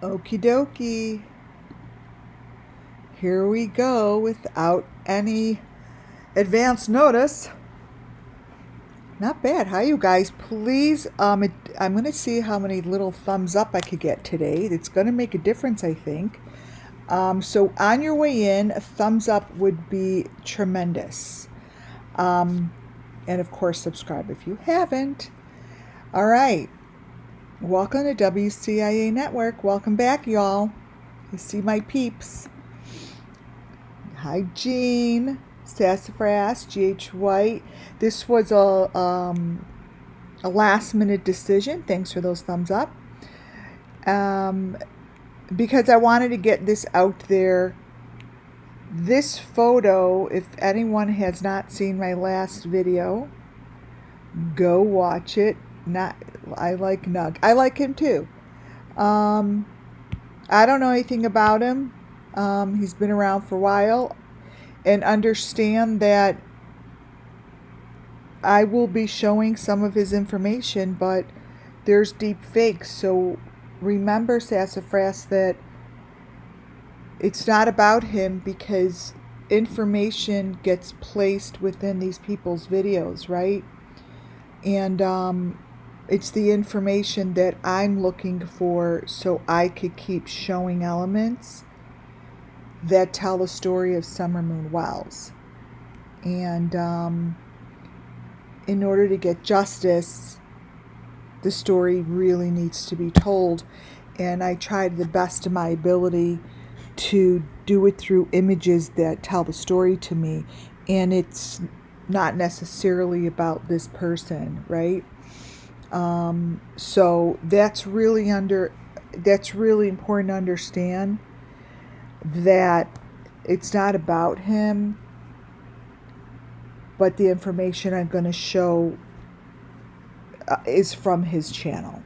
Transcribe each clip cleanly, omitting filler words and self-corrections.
Okie dokie. Here we go without any advance notice. Not bad. Hi, you guys. Please, I'm going to see how many little thumbs up I could get today. It's going to make a difference, I think. So on your way in, a thumbs up would be tremendous. And of course, subscribe if you haven't. All right. Welcome to WCIA Network. Welcome back, y'all. You see my peeps. Hi, Jean, Sassafras, G.H. White. This was a last-minute decision. Thanks for those thumbs up. Because I wanted to get this out there. This photo, if anyone has not seen my last video, go watch it. I like Nug. I like him too. I don't know anything about him. He's been around for a while, and understand that I will be showing some of his information, but there's deep fakes. So remember, Sassafras, that it's not about him, because information gets placed within these people's videos, right? And it's the information that I'm looking for, so I could keep showing elements that tell the story of SUMMERWELLS. And in order to get justice, the story really needs to be told. And I tried the best of my ability to do it through images that tell the story to me. And it's not necessarily about this person, right? So that's really important to understand, that it's not about him, but the information I'm going to show is from his channel.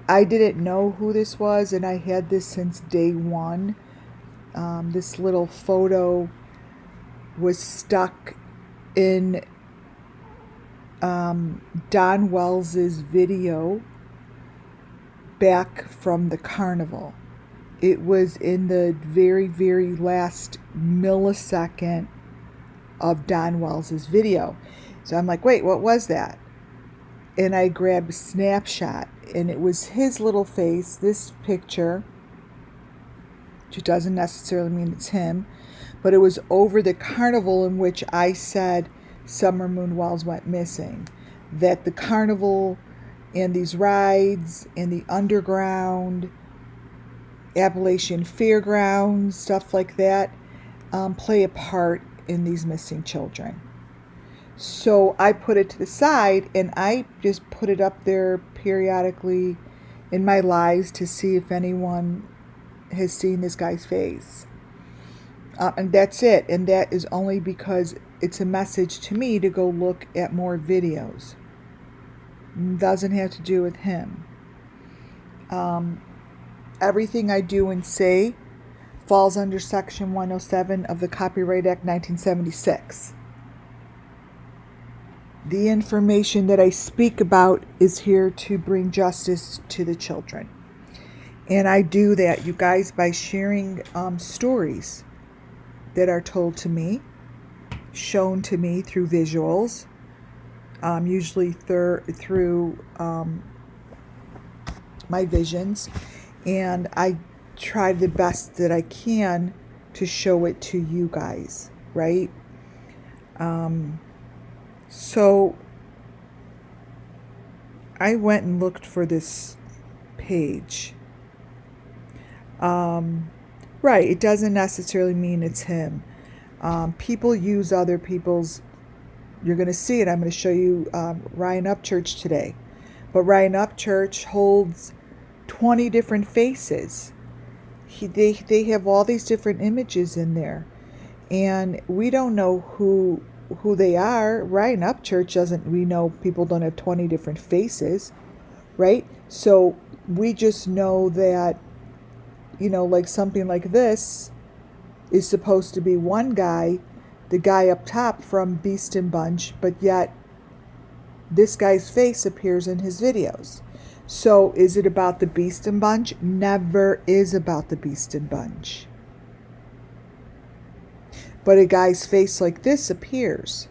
I didn't know who this was, and I had this since day one. This little photo was stuck in Don Wells's video back from the carnival. It was in the very, very last millisecond of Don Wells's video. So I'm like, wait, what was that? And I grabbed a snapshot, and it was his little face, this picture, which doesn't necessarily mean it's him, but it was over the carnival in which I said SUMMERWELLS went missing. That the carnival and these rides and the underground, Appalachian Fairgrounds, stuff like that, play a part in these missing children. So I put it to the side, and I just put it up there periodically in my lives to see if anyone has seen this guy's face. And that's it. And that is only because it's a message to me to go look at more videos. It doesn't have to do with him. Everything I do and say falls under Section 107 of the Copyright Act 1976. The information that I speak about is here to bring justice to the children. And I do that, you guys, by sharing stories that are told to me, shown to me through visuals, usually through my visions. And I try the best that I can to show it to you guys, right? So I went and looked for this page. Right, it doesn't necessarily mean it's him. People use other people's, you're going to see it. I'm going to show you Ryan Upchurch today. But Ryan Upchurch holds 20 different faces. They have all these different images in there. And we don't know who they are. Ryan Upchurch doesn't, we know people don't have 20 different faces, right? So we just know that, you know, like something like this is supposed to be one guy, the guy up top from Beast and Bunch, but yet this guy's face appears in his videos. So is it about the Beast and Bunch? Never is about the Beast and Bunch. But a guy's face like this appears.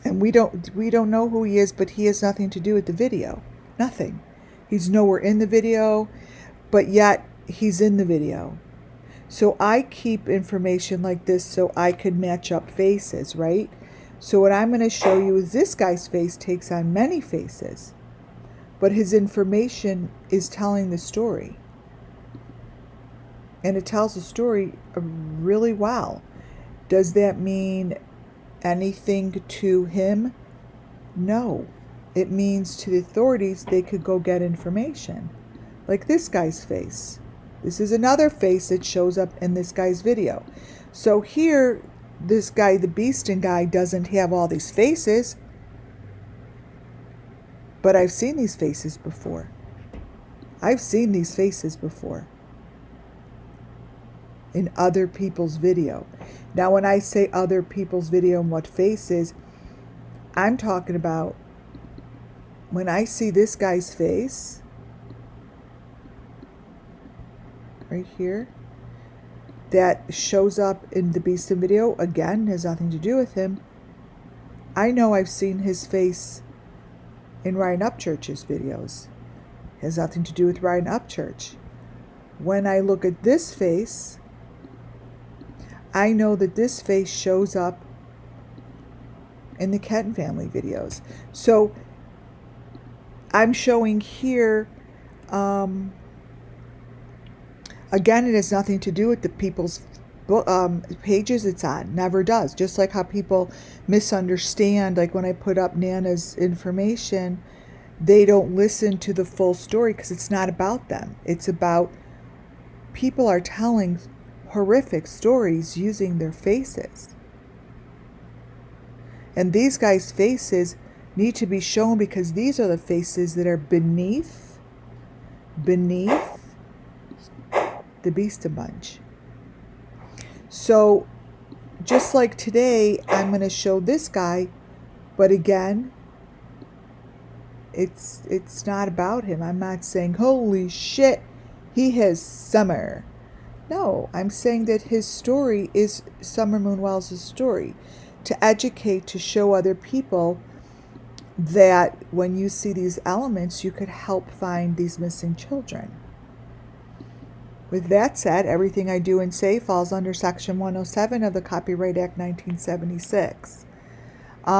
And we don't know who he is, but he has nothing to do with the video. Nothing. He's nowhere in the video, but yet he's in the video. So I keep information like this so I could match up faces, right? So what I'm going to show you is this guy's face takes on many faces, but his information is telling the story. And it tells the story really well. Does that mean anything to him? No. It means to the authorities they could go get information. Like this guy's face. This is another face that shows up in this guy's video. So here, this guy, the Beastin guy, doesn't have all these faces. But I've seen these faces before. I've seen these faces before. In other people's video. Now when I say other people's video and what faces, I'm talking about when I see this guy's face, right here, that shows up in the Beastin video, again, has nothing to do with him. I know I've seen his face in Ryan Upchurch's videos. It has nothing to do with Ryan Upchurch. When I look at this face, I know that this face shows up in the Kenton family videos. So I'm showing here, again, it has nothing to do with the people's pages it's on. Never does. Just like how people misunderstand, like when I put up Nana's information, they don't listen to the full story because it's not about them. It's about people are telling horrific stories using their faces. And these guys' faces need to be shown because these are the faces that are beneath the Beastin Bunch. So just like today, I'm going to show this guy, but again, it's not about him. I'm not saying, holy shit, he has summer. No, I'm saying that his story is Summer Moon Wells' story. To educate, to show other people that when you see these elements, you could help find these missing children. With that said, everything I do and say falls under Section 107 of the Copyright Act 1976.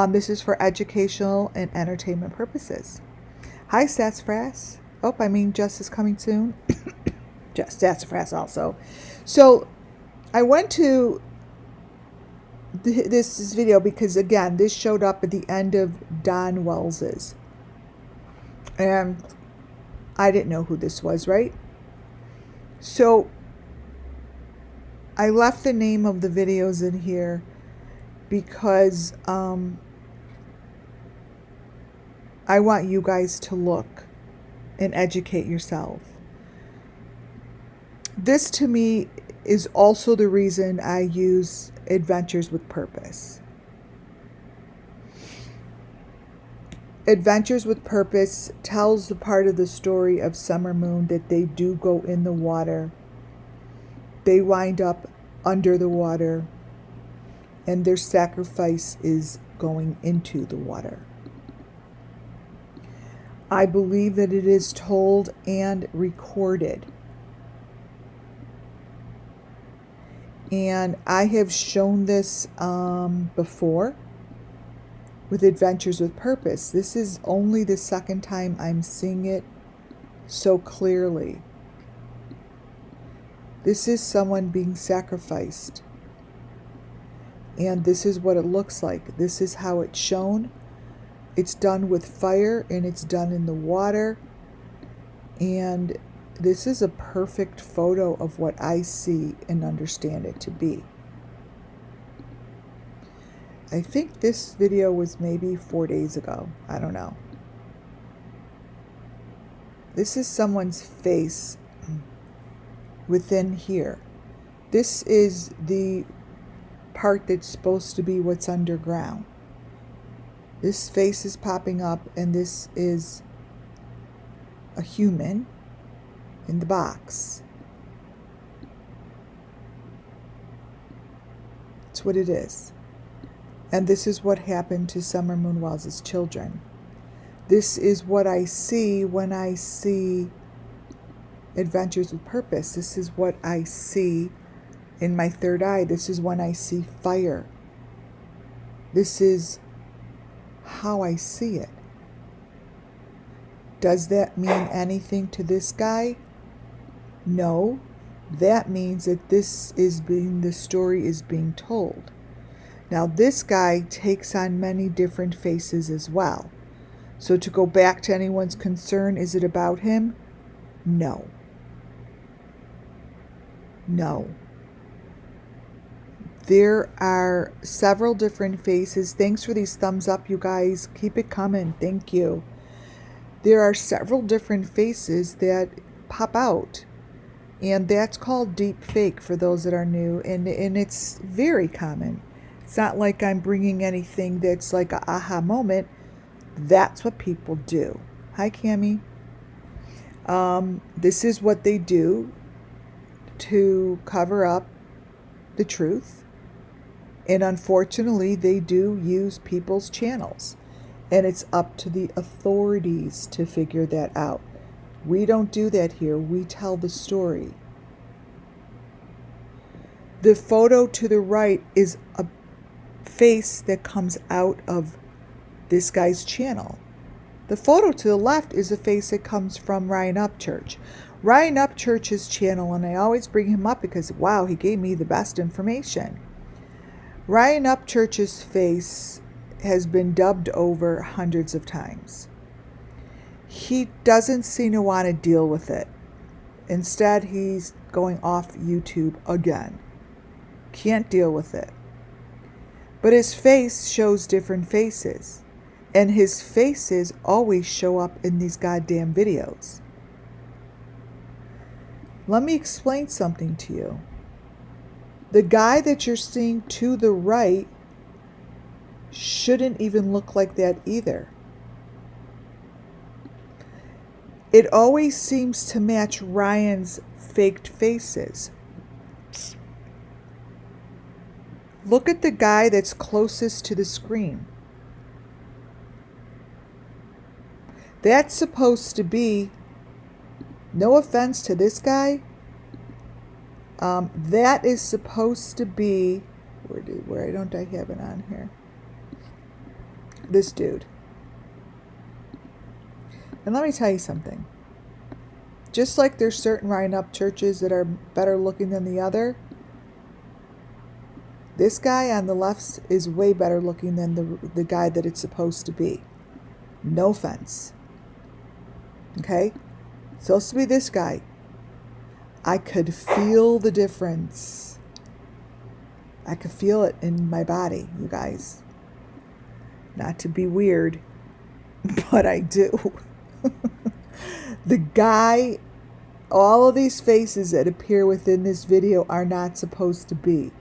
This is for educational and entertainment purposes. Hi, Sassafras. Oh, I mean, Jess is coming soon. Just Sassafras also. So I went to this video because, again, this showed up at the end of Don Wells's. And I didn't know who this was, right? So I left the name of the videos in here because I want you guys to look and educate yourself. This to me is also the reason I use Adventures with Purpose. Adventures with Purpose tells the part of the story of Summer Moon that they do go in the water. They wind up under the water, and their sacrifice is going into the water. I believe that it is told and recorded. And I have shown this before with Adventures with Purpose. This is only the second time I'm seeing it so clearly. This is someone being sacrificed. And this is what it looks like. This is how it's shown. It's done with fire and it's done in the water. And this is a perfect photo of what I see and understand it to be. I think this video was maybe 4 days ago. I don't know. This is someone's face within here. This is the part that's supposed to be what's underground. This face is popping up, and this is a human in the box. That's what it is. And this is what happened to Summer Moon Wells' children. This is what I see when I see Adventures with Purpose. This is what I see in my third eye. This is when I see fire. This is how I see it. Does that mean anything to this guy? No. That means that the story is being told. Now this guy takes on many different faces as well. So to go back to anyone's concern, is it about him? No. No. There are several different faces. Thanks for these thumbs up, you guys. Keep it coming. Thank you. There are several different faces that pop out. And that's called deep fake for those that are new. And it's very common. It's not like I'm bringing anything that's like a aha moment. That's what people do. Hi, Cammie. This is what they do to cover up the truth. And unfortunately, they do use people's channels. And it's up to the authorities to figure that out. We don't do that here. We tell the story. The photo to the right is a face that comes out of this guy's channel. The photo to the left is a face that comes from Ryan Upchurch. Ryan Upchurch's channel, and I always bring him up because, wow, he gave me the best information. Ryan Upchurch's face has been dubbed over hundreds of times. He doesn't seem to want to deal with it. Instead, he's going off YouTube again. Can't deal with it. But his face shows different faces. And his faces always show up in these goddamn videos. Let me explain something to you. The guy that you're seeing to the right shouldn't even look like that either. It always seems to match Ryan's faked faces. Look at the guy that's closest to the screen. That's supposed to be, no offense to this guy, that is supposed to be, where don't I have it on here? This dude. And let me tell you something. Just like there's certain Ryan Upchurches that are better looking than the other, this guy on the left is way better looking than the guy that it's supposed to be. No offense. Okay? It's supposed to be this guy. I could feel the difference. I could feel it in my body, you guys. Not to be weird, but I do. The guy, all of these faces that appear within this video are not supposed to be.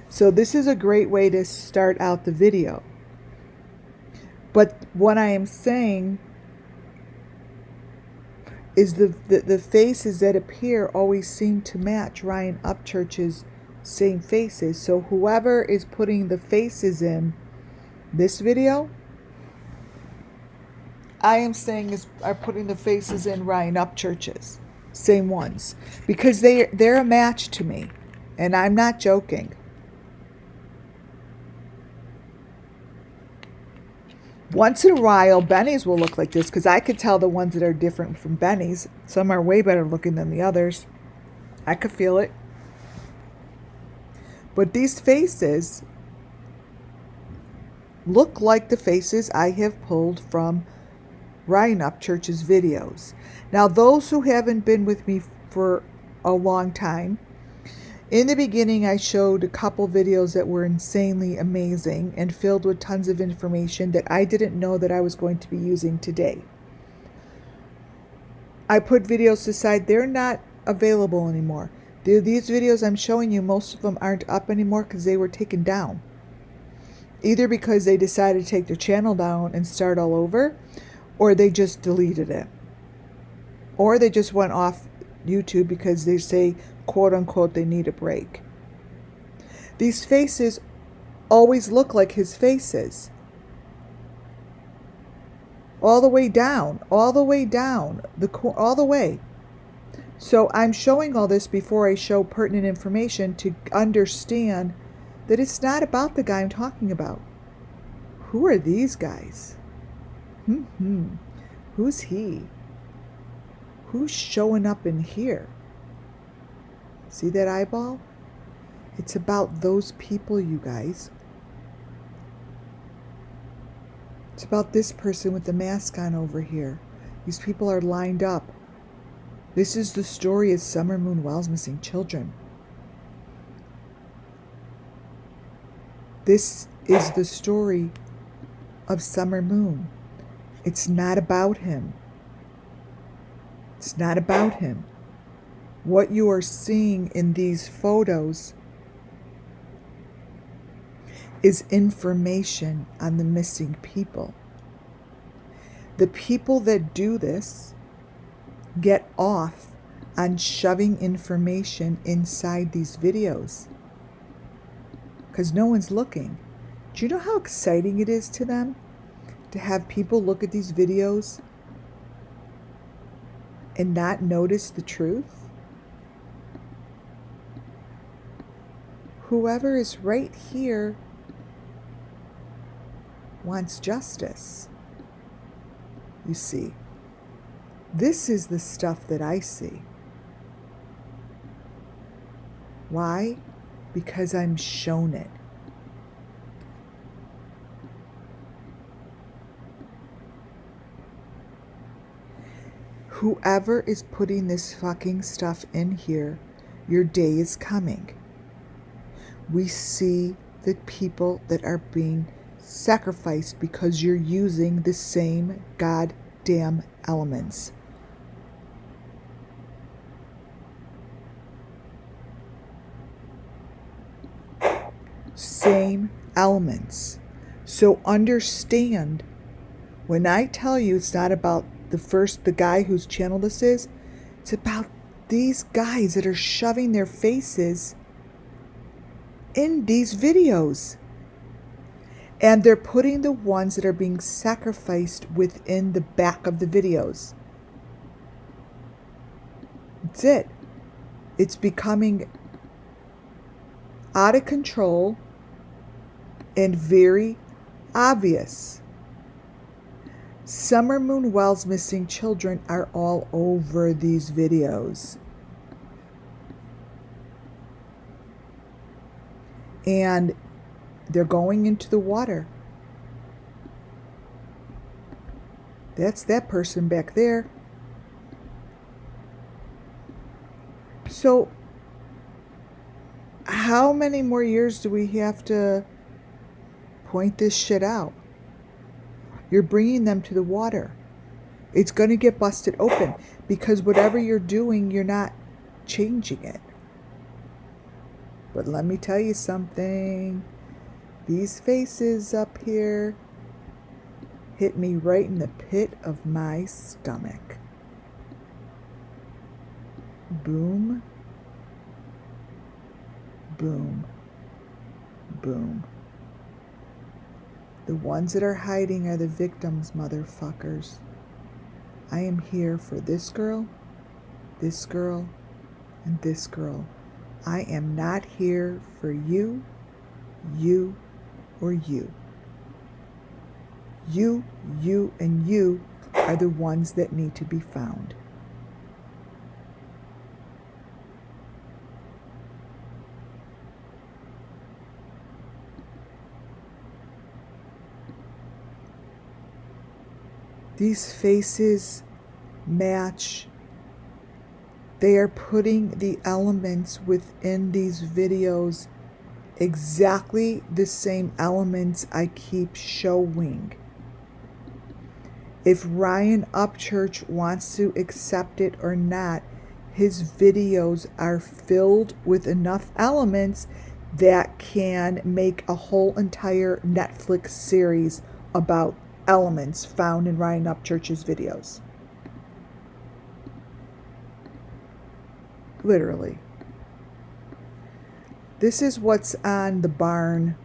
So this is a great way to start out the video. But what I am saying is the faces that appear always seem to match Ryan Upchurch's same faces. So whoever is putting the faces in this video, I am saying are putting the faces in Ryan Upchurch's. Same ones. Because they're a match to me. And I'm not joking. Once in a while, Benny's will look like this because I could tell the ones that are different from Benny's. Some are way better looking than the others. I could feel it. But these faces look like the faces I have pulled from Ryan Upchurch's videos. Now, those who haven't been with me for a long time, in the beginning, I showed a couple videos that were insanely amazing and filled with tons of information that I didn't know that I was going to be using today. I put videos aside. They're not available anymore. These videos I'm showing you, most of them aren't up anymore because they were taken down. Either because they decided to take their channel down and start all over, or they just deleted it. Or they just went off YouTube because they say, quote unquote, they need a break. These faces always look like his faces. All the way down, all the way down, all the way. So I'm showing all this before I show pertinent information to understand that it's not about the guy I'm talking about. Who are these guys? Who's he? Who's showing up in here? See that eyeball? It's about those people, you guys. It's about this person with the mask on over here. These people are lined up. This is the story of SUMMERWELLS missing children. This is the story of Summer Moon. It's not about him. It's not about him. What you are seeing in these photos is information on the missing people. The people that do this get off on shoving information inside these videos because no one's looking. Do you know how exciting it is to them to have people look at these videos and not notice the truth? Whoever is right here wants justice. You see, this is the stuff that I see. Why? Because I'm shown it. Whoever is putting this fucking stuff in here, your day is coming. We see the people that are being sacrificed because you're using the same goddamn elements. Same elements. So understand, when I tell you it's not about the guy whose channel this is, it's about these guys that are shoving their faces in these videos. And they're putting the ones that are being sacrificed within the back of the videos. That's it. It's becoming out of control and very obvious. SUMMERWELLS missing children are all over these videos. And they're going into the water. That's that person back there. So, how many more years do we have to point this shit out? You're bringing them to the water. It's going to get busted open because whatever you're doing, you're not changing it. But let me tell you something. These faces up here hit me right in the pit of my stomach. Boom. Boom. Boom. The ones that are hiding are the victims, motherfuckers. I am here for this girl, and this girl. I am not here for you, or you. You, and you are the ones that need to be found. These faces match. They are putting the elements within these videos exactly the same elements I keep showing. If Ryan Upchurch wants to accept it or not, his videos are filled with enough elements that can make a whole entire Netflix series about elements found in Ryan Upchurch's videos. literally. This is what's on the barn.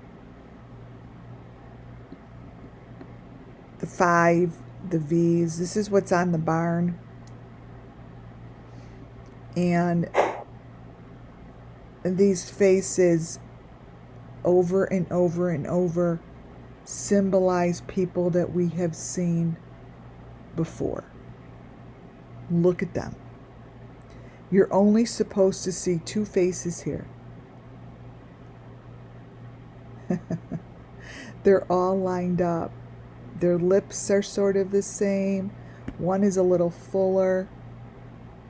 The 5, the V's. This is what's on the barn. And these faces over and over and over symbolize people that we have seen before. Look at them. You're only supposed to see 2 faces here. They're all lined up. Their lips are sort of the same. One is a little fuller.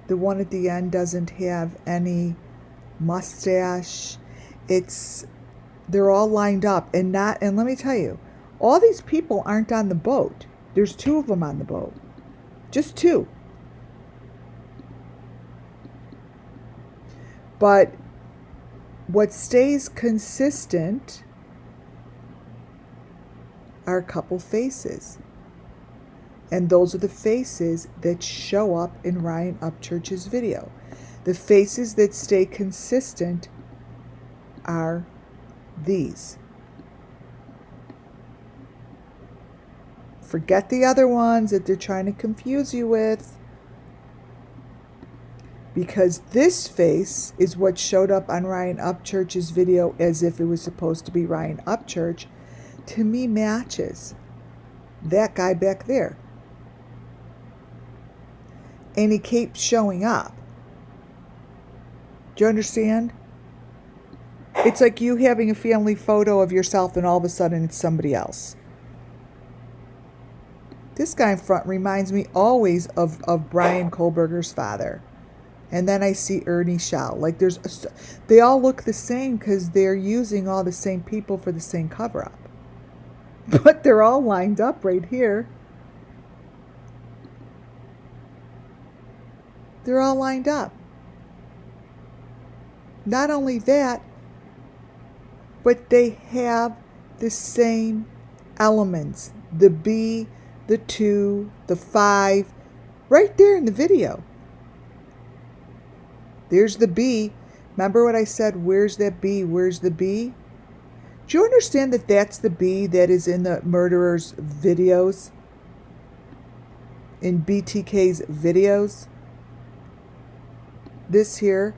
The one at the end doesn't have any mustache. They're all lined up and let me tell you, all these people aren't on the boat. There's 2 of them on the boat. Just 2. But what stays consistent are a couple faces. And those are the faces that show up in Ryan Upchurch's video. The faces that stay consistent are these. Forget the other ones that they're trying to confuse you with. Because this face is what showed up on Ryan Upchurch's video as if it was supposed to be Ryan Upchurch. To me, matches that guy back there. And he keeps showing up. Do you understand? It's like you having a family photo of yourself and all of a sudden it's somebody else. This guy in front reminds me always of Brian Kohlberger's father. And then I see Ernie Shell. Like they all look the same because they're using all the same people for the same cover-up. But they're all lined up right here. They're all lined up. Not only that, but they have the same elements. The B, the 2, the 5, right there in the video. There's the B. Remember what I said? Where's that B? Where's the B? Do you understand that that's the B that is in the murderer's videos? In BTK's videos? This here.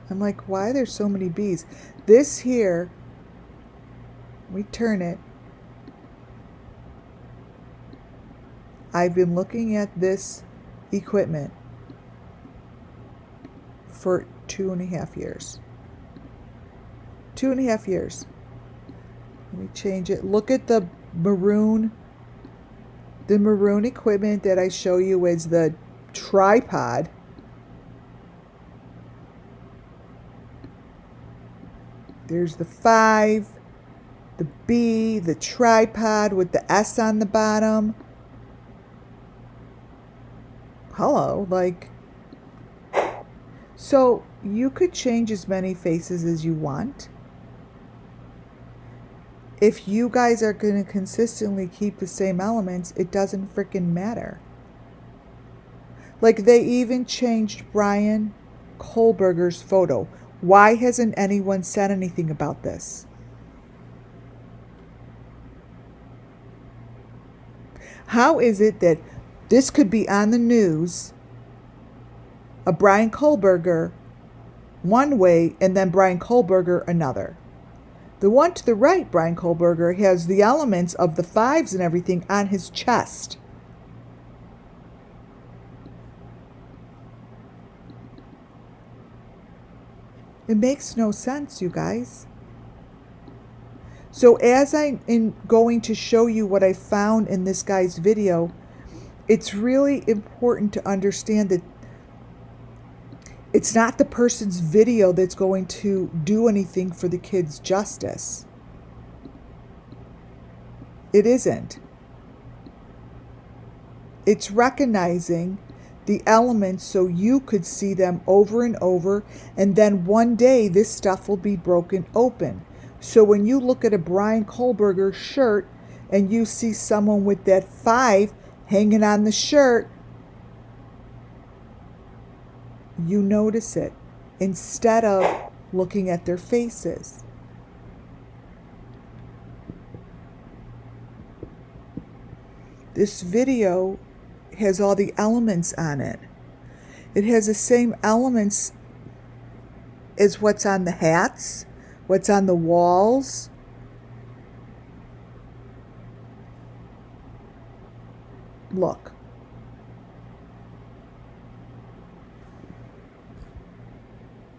I'm like, why are there so many B's? This here, we turn it. I've been looking at this equipment for 2.5 years. 2.5 years. Let me change it. Look at the Maroon. The Maroon equipment that I show you is the tripod. There's the 5, the B, the tripod with the S on the bottom. Hello, like, so you could change as many faces as you want. If you guys are going to consistently keep the same elements, it doesn't freaking matter. Like, they even changed Brian Kohlberger's photo. Why hasn't anyone said anything about this? How is it that this could be on the news, a Brian Kohlberger one way, and then Brian Kohlberger another? The one to the right, Brian Kohlberger, has the elements of the 5s and everything on his chest. It makes no sense, you guys. So as I'm going to show you what I found in this guy's video, it's really important to understand that it's not the person's video that's going to do anything for the kids' justice. It isn't. It's recognizing the elements so you could see them over and over, and then one day this stuff will be broken open. So when you look at a Brian Kohlberger shirt and you see someone with that 5 hanging on the shirt, you notice it instead of looking at their faces. This video has all the elements on it. It has the same elements as what's on the hats, what's on the walls. Look.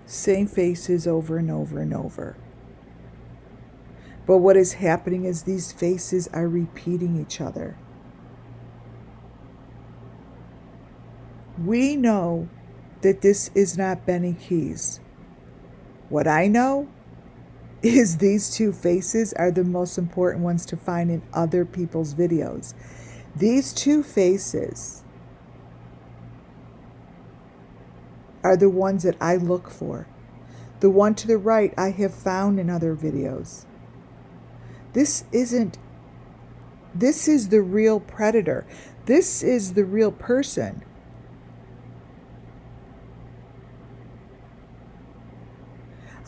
Same faces over and over and over. But what is happening is these faces are repeating each other. We know that this is not Benny Keys. What I know is these two faces are the most important ones to find in other people's videos. These two faces are the ones that I look for. The one to the right I have found in other videos. This is the real predator. This is the real person.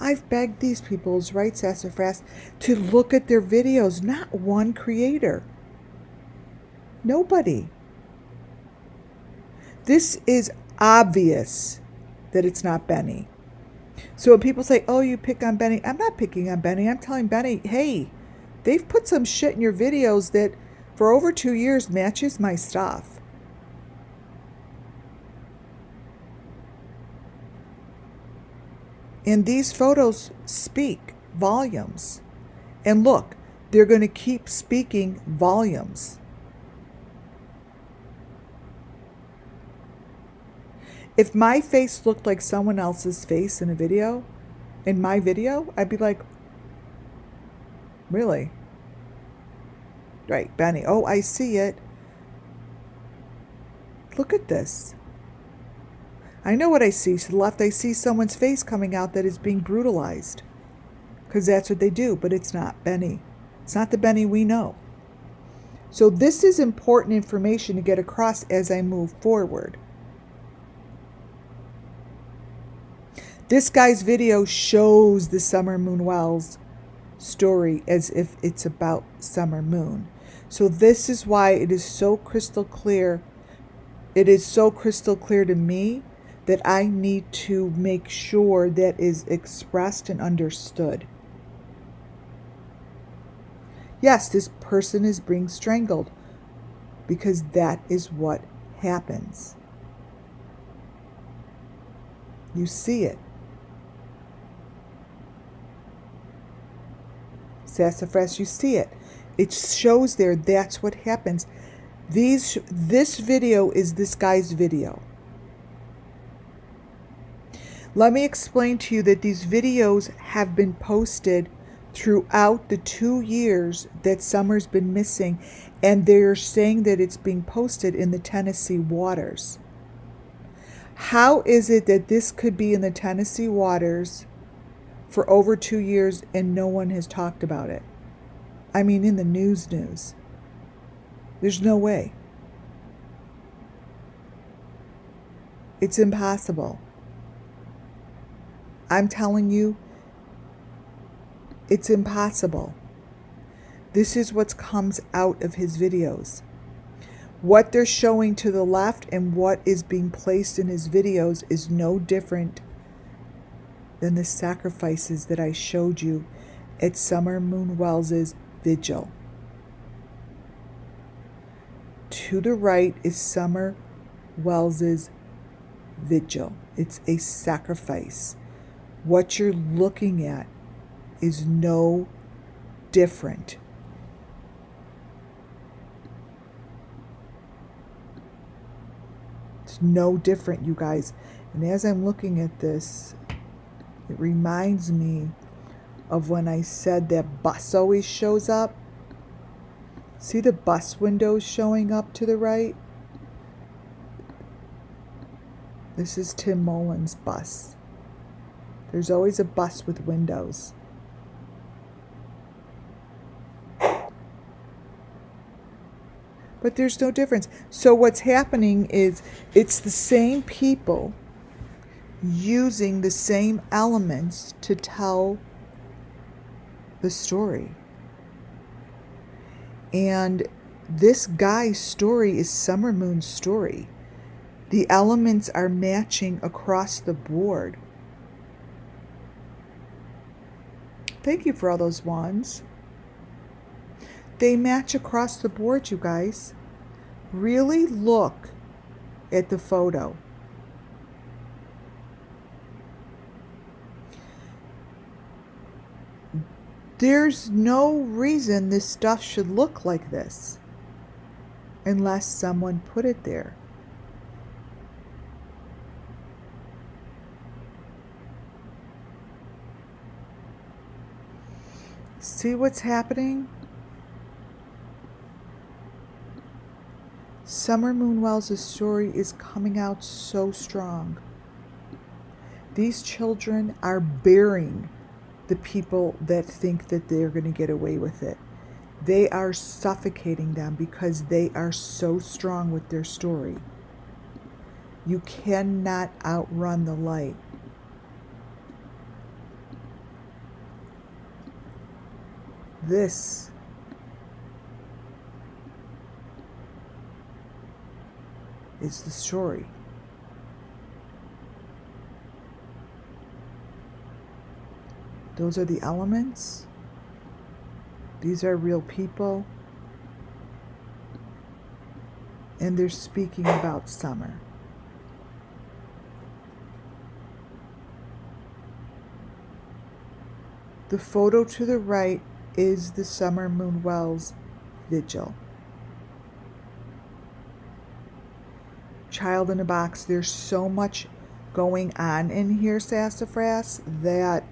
I've begged these people's right sassafras to look at their videos, not one creator. Nobody. This is obvious that it's not Benny. So when people say, oh, you pick on Benny, I'm not picking on Benny. I'm telling Benny, hey, they've put some shit in your videos that for over 2 years matches my stuff. And these photos speak volumes. And look, they're going to keep speaking volumes. If my face looked like someone else's face in a video, in my video, I'd be like, really? Right, Benny. Oh, I see it. Look at this. I know what I see. To the left, I see someone's face coming out that is being brutalized. Because that's what they do, but it's not Benny. It's not the Benny we know. So this is important information to get across as I move forward. This guy's video shows the Summerwells story as if it's about Summer Moon. So this is why it is so crystal clear. It is so crystal clear to me that I need to make sure that is expressed and understood. Yes, this person is being strangled because that is what happens. You see it. Sassafras, you see it. It shows there that's what happens. This video is this guy's video. Let me explain to you that these videos have been posted throughout the 2 years that Summer's been missing, and they're saying that it's being posted in the Tennessee waters. How is it that this could be in the Tennessee waters for over 2 years and no one has talked about it? I mean, in the news. There's no way. It's impossible. I'm telling you, it's impossible. This is what comes out of his videos. What they're showing to the left and what is being placed in his videos is no different than the sacrifices that I showed you at Summerwells' Vigil. To the right is Summerwells' Vigil. It's a sacrifice. What you're looking at is no different. It's no different, you guys. And as I'm looking at this, it reminds me of when I said that bus always shows up. See the bus windows showing up to the right? This is Tim Mullen's bus. There's always a bus with windows. But there's no difference. So what's happening is it's the same people using the same elements to tell the story. And this guy's story is Summer Moon's story. The elements are matching across the board. Thank you for all those wands. They match across the board, you guys. Really look at the photo. There's no reason this stuff should look like this unless someone put it there. See what's happening? Summer Moon Wells' story is coming out so strong. These children are bearing the people that think that they're going to get away with it. They are suffocating them because they are so strong with their story. You cannot outrun the light. This is the story. Those are the elements. These are real people. And they're speaking about summer. The photo to the right is the Summer Moon Wells Vigil. Child in a box. There's so much going on in here, Sassafras, that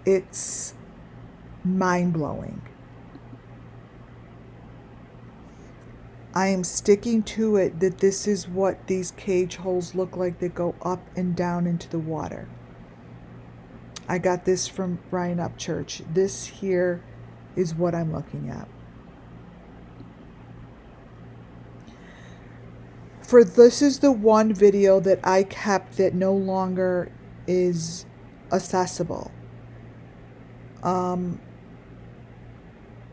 it's mind-blowing. I am sticking to it that this is what these cage holes look like that go up and down into the water. I got this from Brian Upchurch. This here is what I'm looking at. For this is the one video that I kept that no longer is accessible.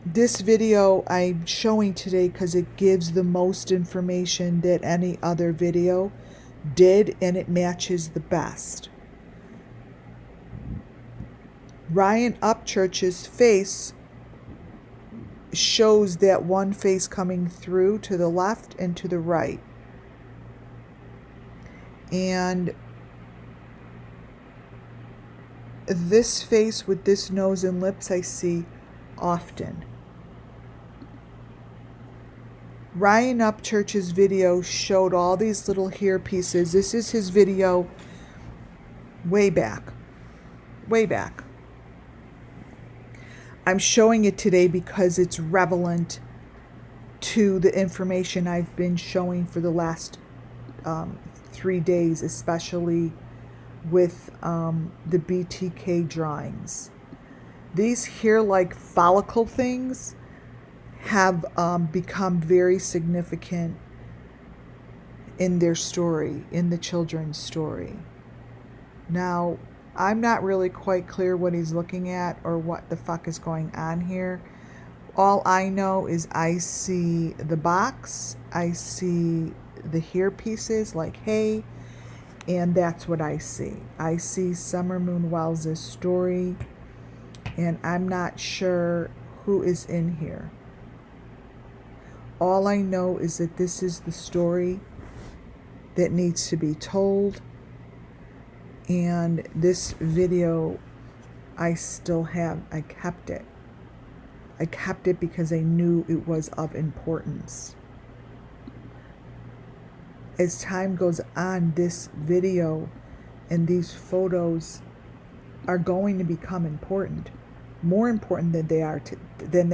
This video I'm showing today because it gives the most information that any other video did, and it matches the best. Ryan Upchurch's face shows that one face coming through to the left and to the right. And this face with this nose and lips I see often. Ryan Upchurch's video showed all these little hair pieces. This is his video way back. Way back. I'm showing it today because it's relevant to the information I've been showing for the last 3 days, especially with the BTK drawings. These hair-like follicle things have become very significant in their story, in the children's story. Now, I'm not really quite clear what he's looking at or what the fuck is going on here. All I know is I see the box, I see the hair pieces like hay, and that's what I see. I see Summer Moon Wells' story, and I'm not sure who is in here. All I know is that this is the story that needs to be told, and this video I still have. I kept it. I kept it because I knew it was of importance. As time goes on, this video and these photos are going to become important, more important than they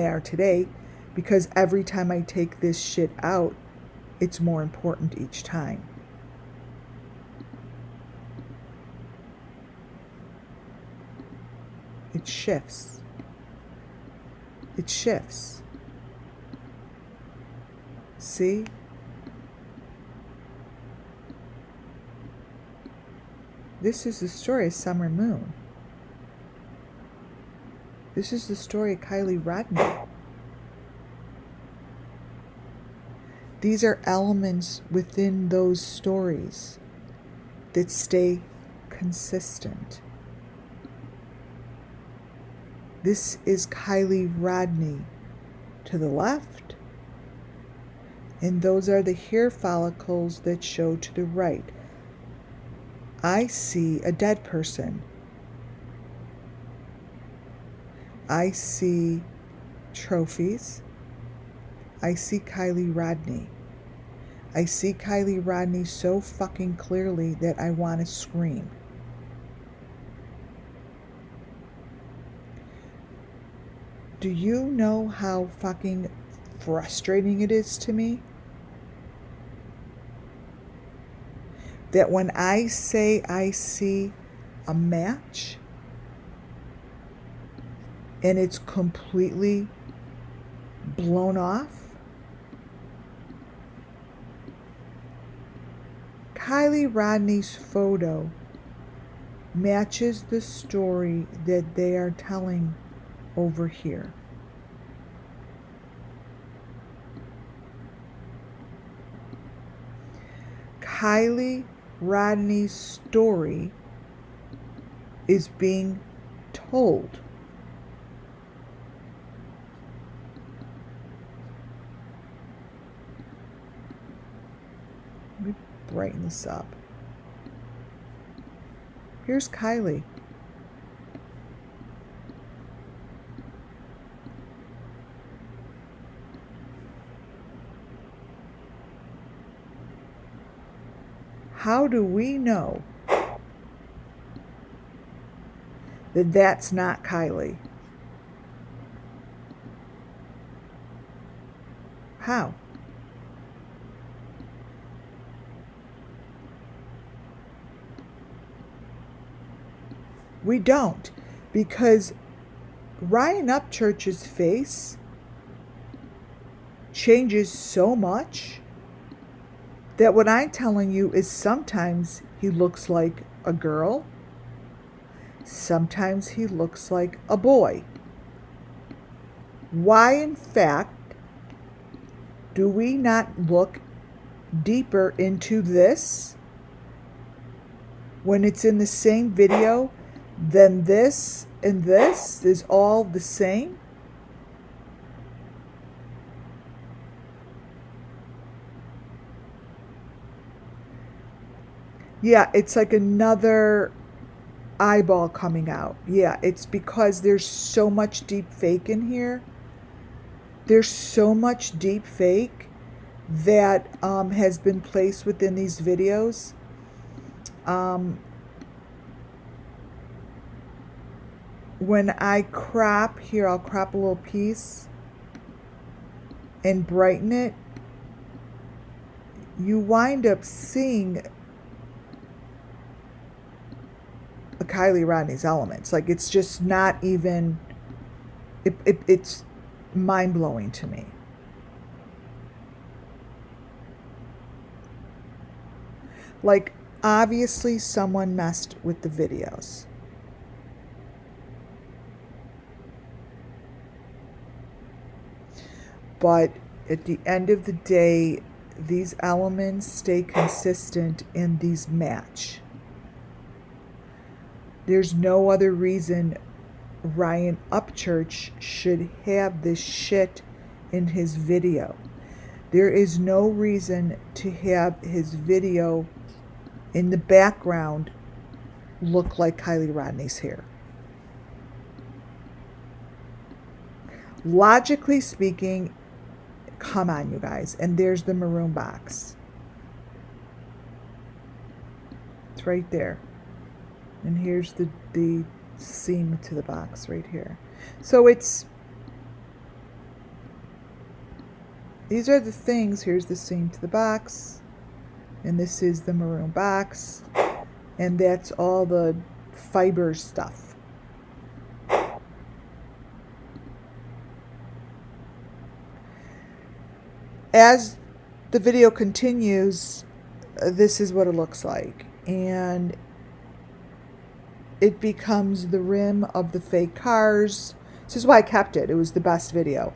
are today, because every time I take this shit out, it's more important each time. It shifts. It shifts. See? This is the story of Summer Moon. This is the story of Kylie Rodney. These are elements within those stories that stay consistent. This is Kylie Rodney to the left, and those are the hair follicles that show to the right. I see a dead person. I see trophies. I see Kylie Rodney. I see Kylie Rodney so fucking clearly that I want to scream. Do you know how fucking frustrating it is to me that when I say I see a match and it's completely blown off? Kylie Rodney's photo matches the story that they are telling over here. Kylie Rodney's story is being told. Let me brighten this up. Here's Kylie. How do we know that that's not Kylie? How? We don't, because Ryan Upchurch's face changes so much that what I'm telling you is sometimes he looks like a girl, sometimes he looks like a boy. Why, in fact, do we not look deeper into this when it's in the same video? Then this and this is all the same? Yeah, it's like another eyeball coming out. Yeah, it's because there's so much deep fake in here. There's so much deep fake that has been placed within these videos. When I crop here, I'll crop a little piece and brighten it. You wind up seeing Kylie Rodney's elements. Like, it's just not even, it's mind-blowing to me. Like, obviously someone messed with the videos. But at the end of the day, these elements stay consistent and these match. There's no other reason Ryan Upchurch should have this shit in his video. There is no reason to have his video in the background look like Kylie Rodney's hair. Logically speaking, come on, you guys. And there's the maroon box. It's right there. And here's the seam to the box right here. So it's, these are the things. Here's the seam to the box. And this is the maroon box. And that's all the fiber stuff. As the video continues, this is what it looks like. And it becomes the rim of the fake cars. This is why I kept it. It was the best video.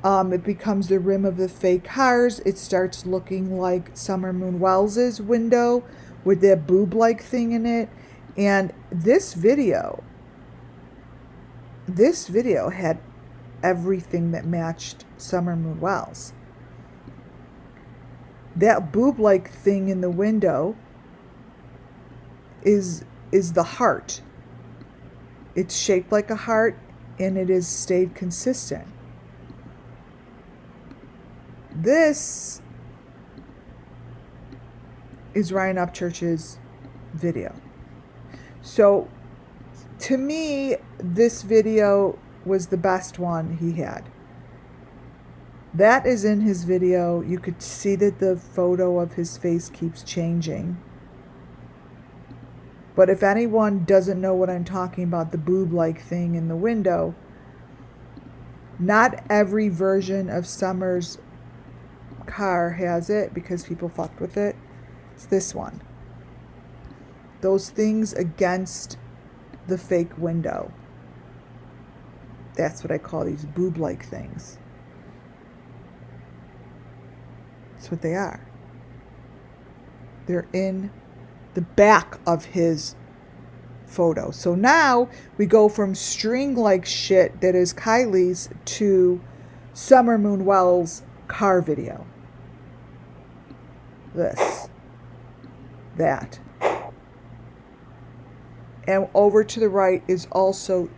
It becomes the rim of the fake cars. It starts looking like SUMMERWELLS' window with that boob-like thing in it. And this video had everything that matched SUMMERWELLS. That boob-like thing in the window is the heart. It's shaped like a heart, and it has stayed consistent. This is Ryan Upchurch's video. So to me, this video was the best one he had. That is in his video. You could see that the photo of his face keeps changing. But if anyone doesn't know what I'm talking about, the boob-like thing in the window, not every version of Summer's car has it because people fucked with it. It's this one. Those things against the fake window. That's what I call these boob-like things. That's what they are. They're in the back of his photo. So now we go from string-like shit that is Kylie's to SUMMERWELLS' car video. This. That. And over to the right is also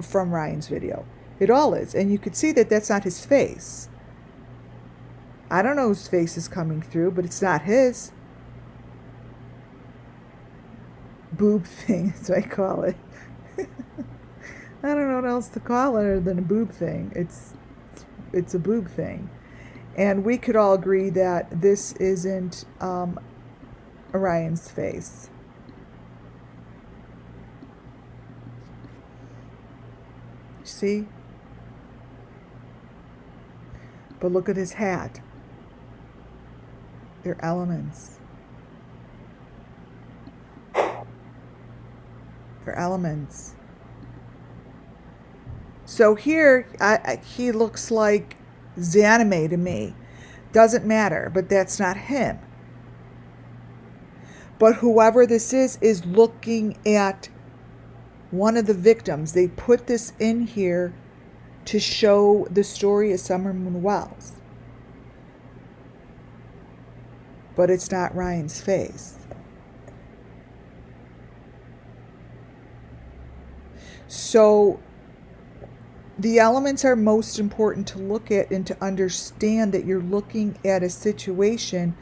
from Ryan's video. It all is. And you could see that that's not his face. I don't know whose face is coming through, but it's not his. Boob thing, that's what I call it. I don't know what else to call it other than a boob thing. It's a boob thing. And we could all agree that this isn't Orion's face. See? But look at his hat. They're elements. They're elements. So here, he looks like Zanime to me. Doesn't matter, but that's not him. But whoever this is looking at one of the victims. They put this in here to show the story of SUMMERWELLS. But it's not Ryan's face. So the elements are most important to look at and to understand that you're looking at a situation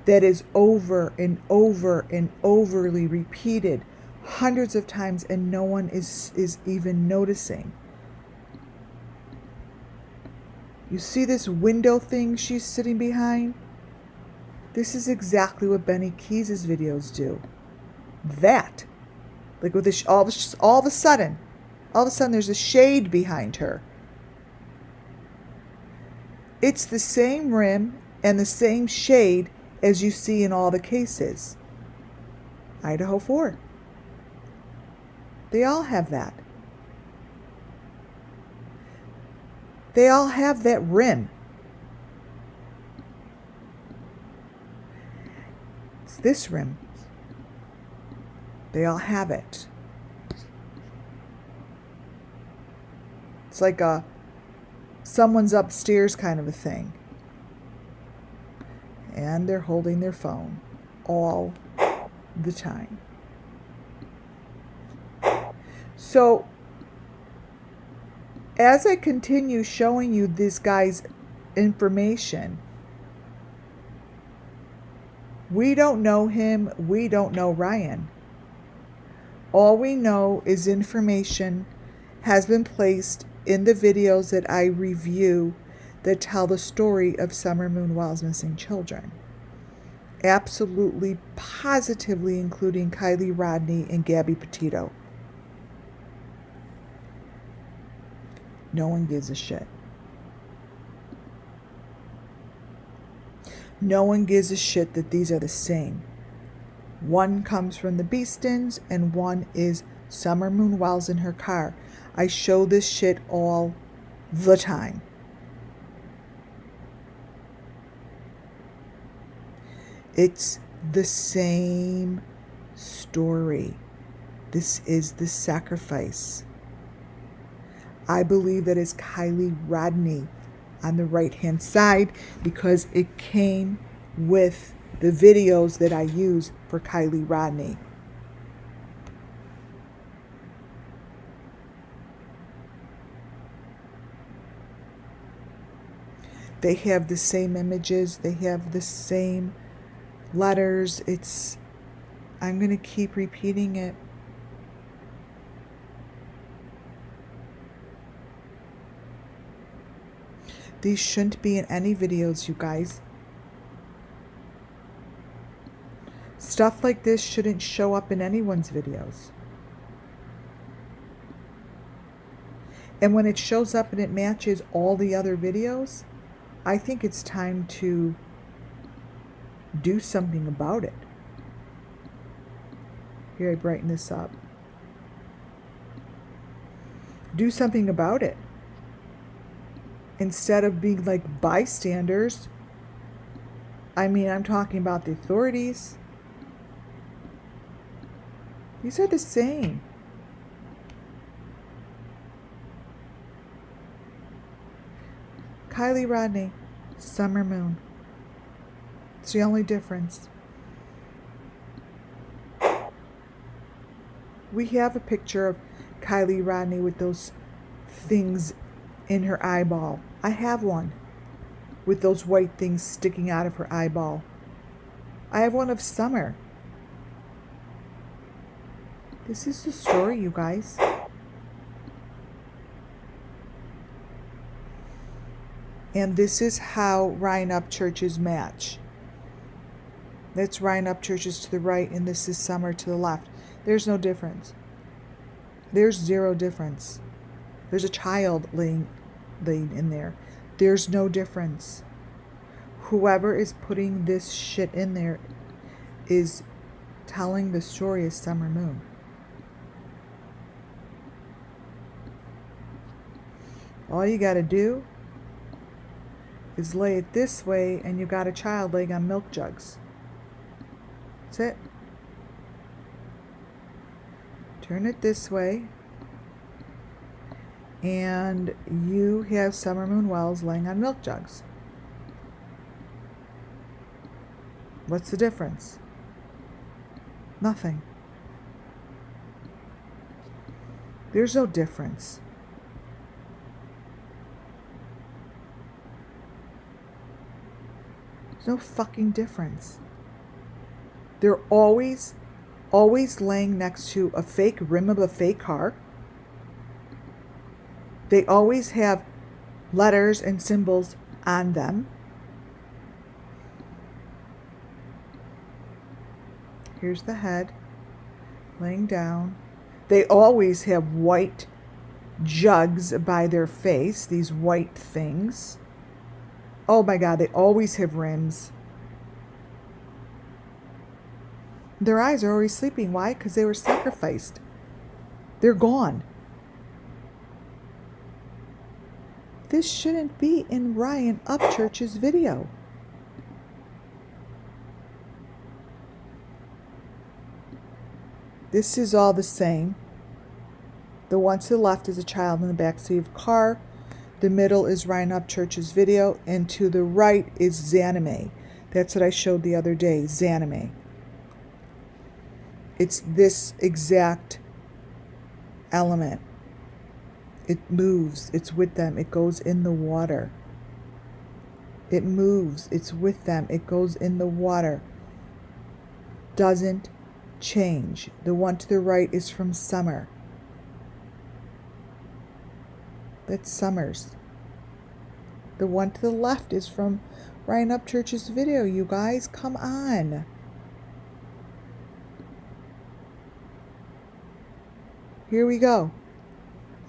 that is over and over and overly repeated hundreds of times, and no one is even noticing. You see this window thing she's sitting behind? This is exactly what Benny Keys' videos do. That. Like with this, all of a sudden there's a shade behind her. It's the same rim and the same shade as you see in all the cases. Idaho 4. They all have that. They all have that rim. It's this rim. They all have it. It's like a someone's upstairs kind of a thing. And they're holding their phone all the time. So, as I continue showing you this guy's information, we don't know him, we don't know Ryan. All we know is information has been placed in the videos that I review that tell the story of SUMMERWELLS' missing children. Absolutely, positively including Kylie Rodney and Gabby Petito. No one gives a shit. No one gives a shit that these are the same. One comes from the Beastons and one is Summer Moon Wells in her car. I show this shit all the time. It's the same story. This is the sacrifice. I believe that is Kylie Rodney on the right-hand side because it came with the videos that I use for Kylie Rodney. They have the same images. They have the same letters. I'm going to keep repeating it. These shouldn't be in any videos, you guys. Stuff like this shouldn't show up in anyone's videos. And when it shows up and it matches all the other videos, I think it's time to do something about it. Here, I brighten this up. Do something about it. Instead of being like bystanders, I mean, I'm talking about the authorities. These are the same. Kylie Rodney, Summer Moon. It's the only difference. We have a picture of Kylie Rodney with those things in her eyeball. I have one with those white things sticking out of her eyeball. I have one of Summer. This is the story, you guys. And this is how Ryan Upchurch's match. That's Ryan Upchurch's to the right, and this is Summer to the left. There's no difference. There's zero difference. There's a child laying in there. There's no difference. Whoever is putting this shit in there is telling the story of Summer Moon. All you got to do is lay it this way, and you got a child laying on milk jugs. That's it. Turn it this way, and you have Summer Moon Wells laying on milk jugs. What's the difference? Nothing. There's no difference. There's no fucking difference. They're always laying next to a fake rim of a fake car. They always have letters and symbols on them. Here's the head laying down. They always have white jugs by their face, these white things. Oh my God, they always have rims. Their eyes are always sleeping. Why? Because they were sacrificed. They're gone. This shouldn't be in Ryan Upchurch's video. This is all the same. The one to the left is a child in the backseat of a car. The middle is Ryan Upchurch's video. And to the right is Zanime. That's what I showed the other day, Zanime. It's this exact element. It moves. It's with them. It goes in the water. It moves. It's with them. It goes in the water. Doesn't change. The one to the right is from Summer. That's Summer's. The one to the left is from Ryan Upchurch's video, you guys. Come on. Here we go.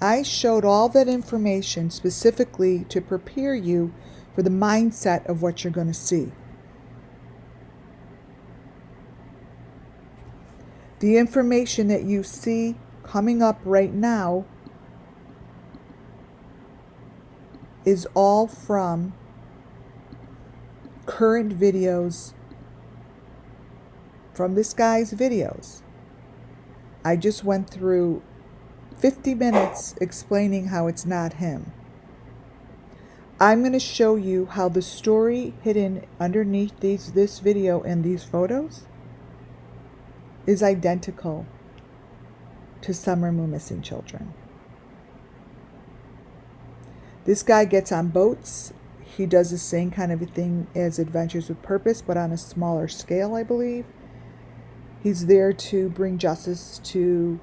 I showed all that information specifically to prepare you for the mindset of what you're going to see. The information that you see coming up right now is all from current videos, from this guy's videos. I just went through 50 minutes explaining how it's not him. I'm going to show you how the story hidden underneath this video and these photos is identical to Summer Moon Missing Children. This guy gets on boats. He does the same kind of a thing as Adventures with Purpose, but on a smaller scale, I believe. He's there to bring justice to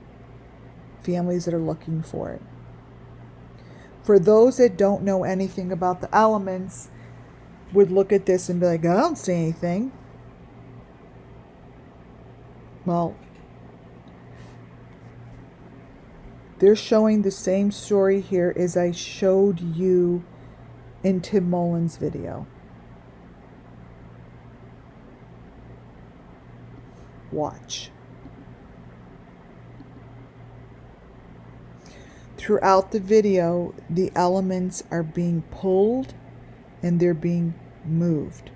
families that are looking for it. For those that don't know anything about the elements, would look at this and be like, I don't see anything. Well, they're showing the same story here as I showed you in Tim Mullen's video. Watch. Throughout the video, the elements are being pulled and they're being moved.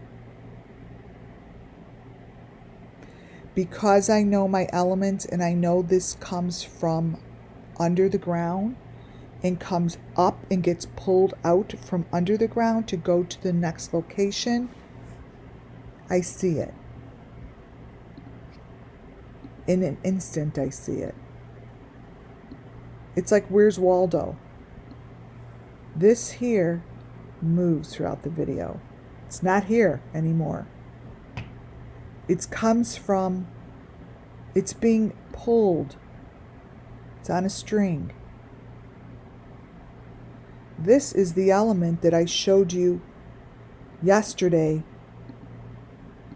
Because I know my elements and I know this comes from under the ground and comes up and gets pulled out from under the ground to go to the next location, I see it. In an instant, I see it. It's like, where's Waldo? This here moves throughout the video. It's not here anymore. It comes from, it's being pulled. It's on a string. This is the element that I showed you yesterday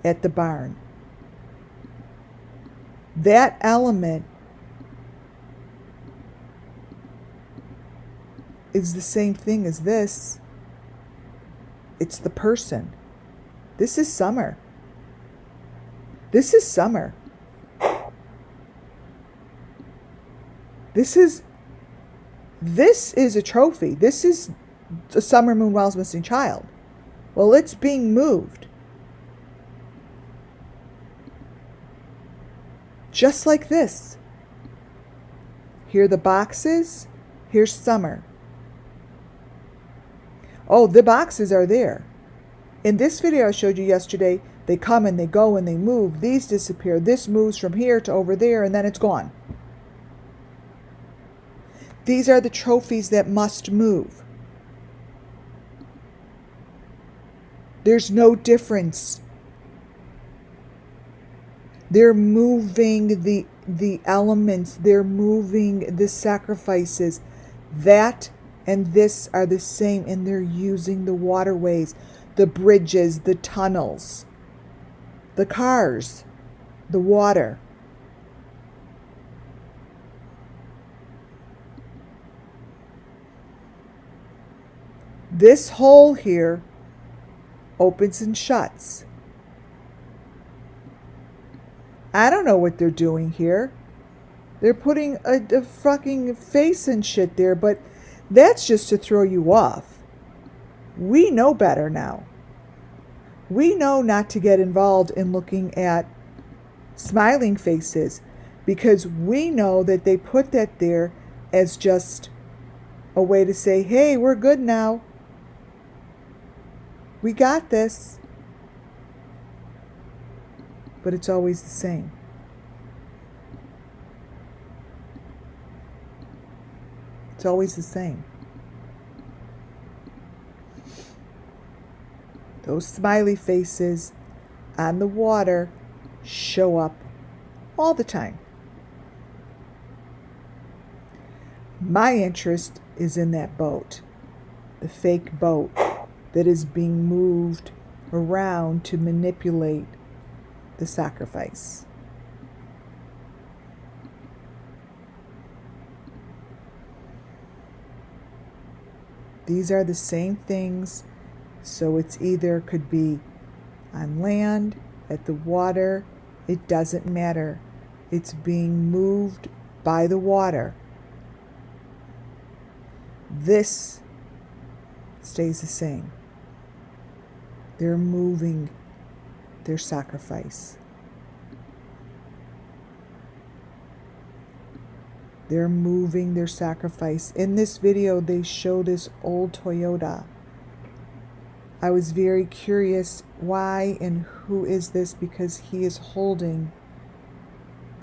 at the barn. That element is the same thing as this. It's the person. This is Summer. This is Summer. This is a trophy. This is a Summer Moon Wells missing child. Well, it's being moved. Just like this. Here are the boxes. Here's Summer. Oh, the boxes are there. In this video I showed you yesterday, they come and they go and they move. These disappear. This moves from here to over there and then it's gone. These are the trophies that must move. There's no difference. They're moving the elements. They're moving the sacrifices. That and this are the same, and they're using the waterways, the bridges, the tunnels, the cars, the water. This hole here opens and shuts. I don't know what they're doing here. They're putting a fucking face and shit there, but that's just to throw you off. We know better now. We know not to get involved in looking at smiling faces because we know that they put that there as just a way to say, hey, we're good now. We got this. But it's always the same. It's always the same. Those smiley faces on the water show up all the time. My interest is in that boat, the fake boat that is being moved around to manipulate the sacrifice. These are the same things, so it's either could be on land, at the water, it doesn't matter. It's being moved by the water. This stays the same. They're moving their sacrifice. They're moving their sacrifice. In this video, they show this old Toyota. I was very curious why and who is this, because he is holding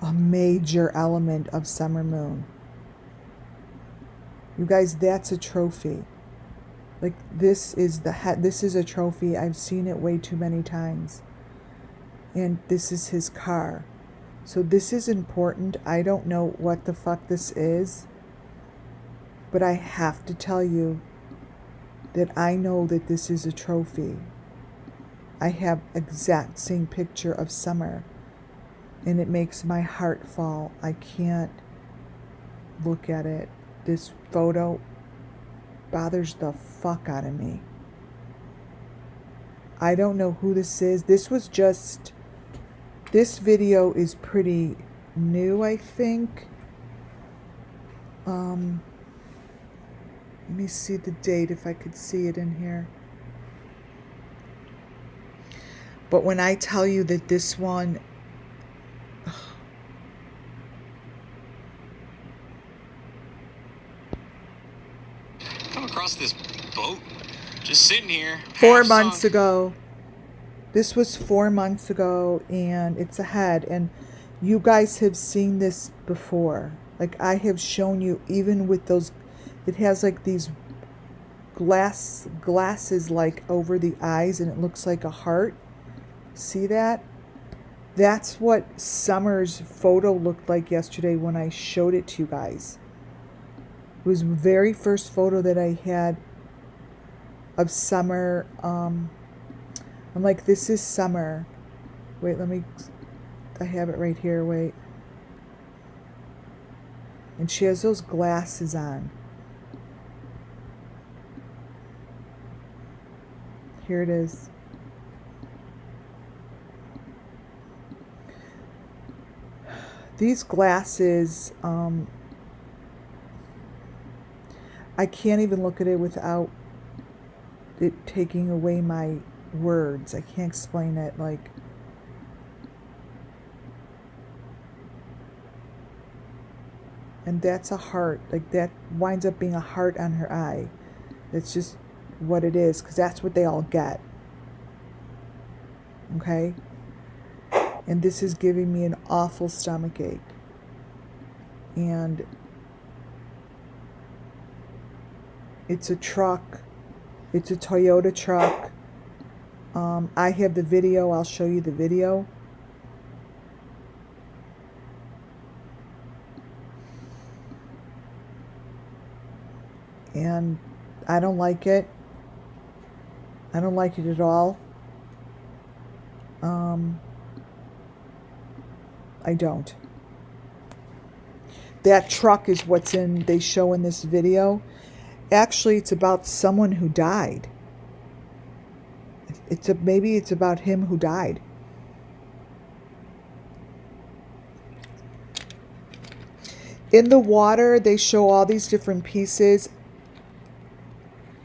a major element of Summer Moon. You guys, that's a trophy. Like, this is a trophy. I've seen it way too many times. And this is his car. So this is important. I don't know what the fuck this is, but I have to tell you that I know that this is a trophy. I have exact same picture of Summer, and it makes my heart fall. I can't look at it. This photo bothers the fuck out of me. I don't know who this is. This video is pretty new, I think. Let me see the date, if I could see it in here. But when I tell you that this one, come across this boat, just sitting here. 4 months ago. This was 4 months ago, and it's ahead. And you guys have seen this before. Like, I have shown you, even with those, it has like these glasses like over the eyes, and it looks like a heart. See that? That's what Summer's photo looked like yesterday when I showed it to you guys. It was the very first photo that I had of Summer. I'm like, this is Summer. Wait, I have it right here, wait. And she has those glasses on. Here it is. These glasses, I can't even look at it without it taking away my words. I can't explain it. Like, and that's a heart. Like, that winds up being a heart on her eye. That's just what it is, because that's what they all get. Okay? And this is giving me an awful stomach ache. And it's a truck. It's a Toyota truck. I have the video. I'll show you the video. And I don't like it. I don't like it at all. I don't. That truck is what's they show in this video. Actually, it's about someone who died. Maybe it's about him who died. In the water, they show all these different pieces.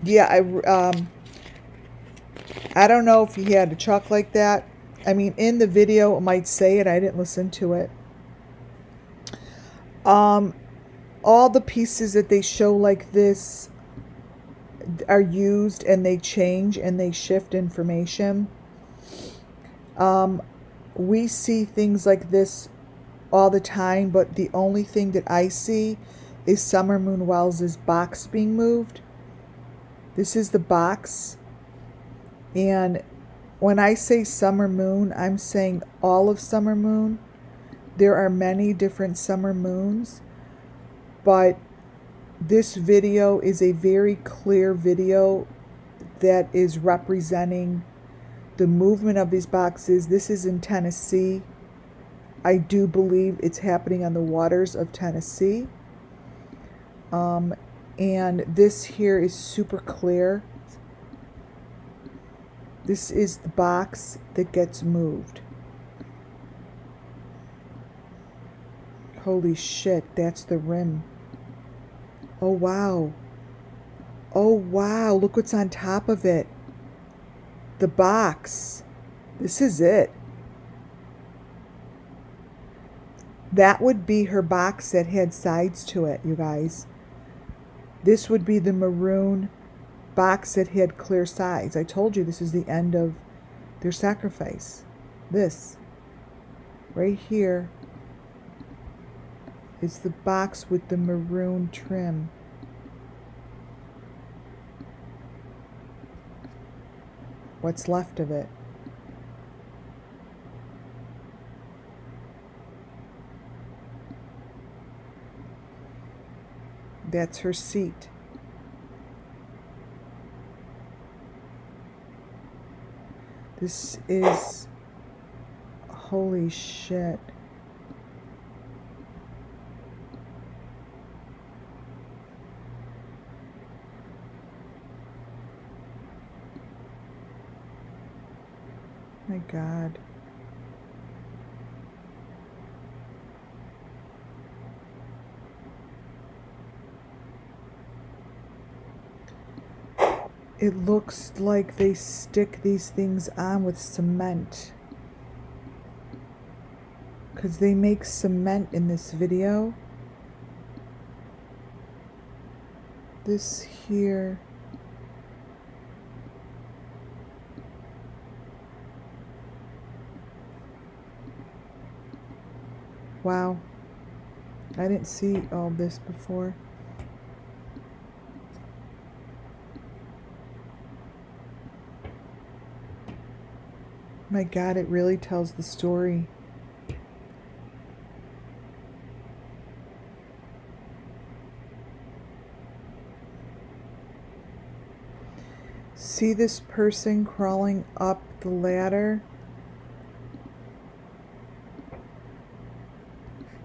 Yeah, I don't know if he had a truck like that. I mean, in the video, it might say it. I didn't listen to it. All the pieces that they show like this are used, and they change and they shift information. We see things like this all the time, but the only thing that I see is Summer Moon Wells' box being moved. This is the box. And when I say Summer Moon, I'm saying all of Summer Moon. There are many different Summer Moons, but this video is a very clear video that is representing the movement of these boxes. This is in Tennessee. I do believe it's happening on the waters of Tennessee. And this here is super clear. This is the box that gets moved. Holy shit, that's the rim. Oh wow. Oh wow, look what's on top of it. The box. This is it. That would be her box that had sides to it, you guys. This would be the maroon box that had clear sides. I told you this is the end of their sacrifice. This. Right here is the box with the maroon trim. What's left of it. That's her seat. This is, holy shit. My God. It looks like they stick these things on with cement. Because they make cement in this video. This here. Wow. I didn't see all this before. My God, it really tells the story. See this person crawling up the ladder?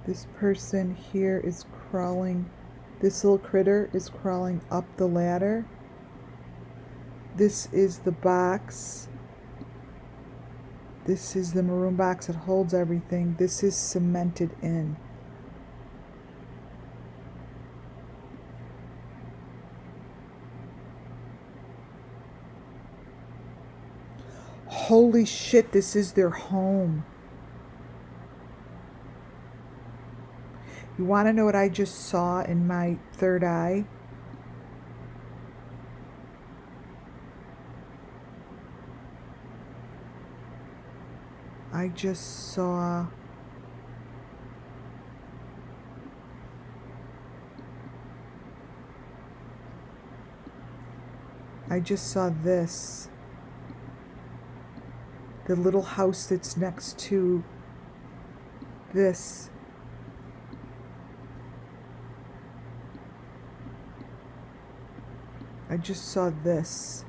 This person here is crawling, this little critter is crawling up the ladder. This is the box. This is the maroon box that holds everything. This is cemented in. Holy shit, this is their home. You want to know what I just saw in my third eye? I just saw this. The little house that's next to this. I just saw this.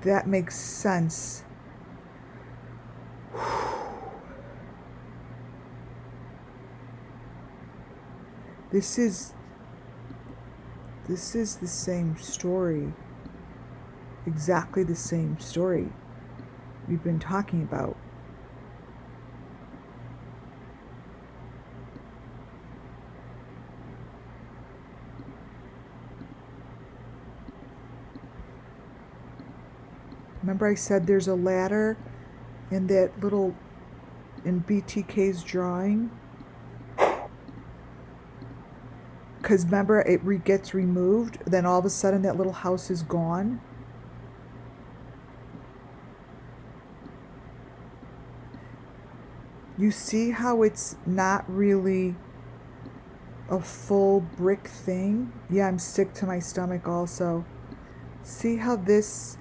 That makes sense. This is the same story. Exactly the same story we've been talking about. Remember I said there's a ladder in that little, in BTK's drawing? Because remember, it gets removed, then all of a sudden that little house is gone. You see how it's not really a full brick thing? Yeah, I'm sick to my stomach also. See how this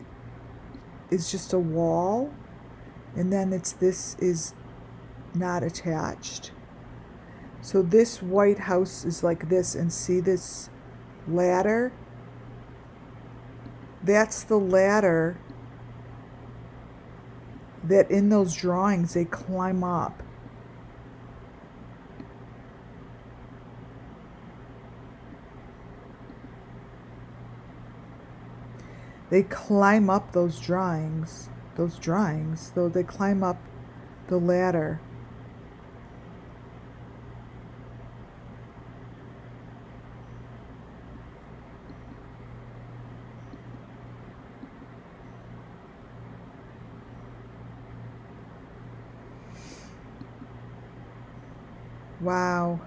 is just a wall, and then this is not attached. So this white house is like this, and see this ladder? That's the ladder that in those drawings they climb up. They climb up those drawings, though they climb up the ladder. Wow.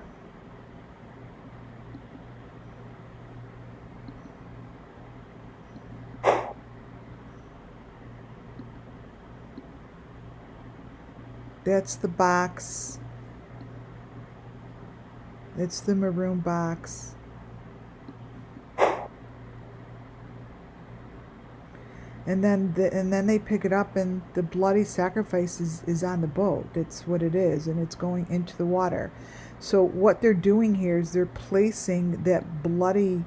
That's the box. It's the maroon box. And then they pick it up, and the bloody sacrifice is on the boat. That's what it is, and it's going into the water. So what they're doing here is they're placing that bloody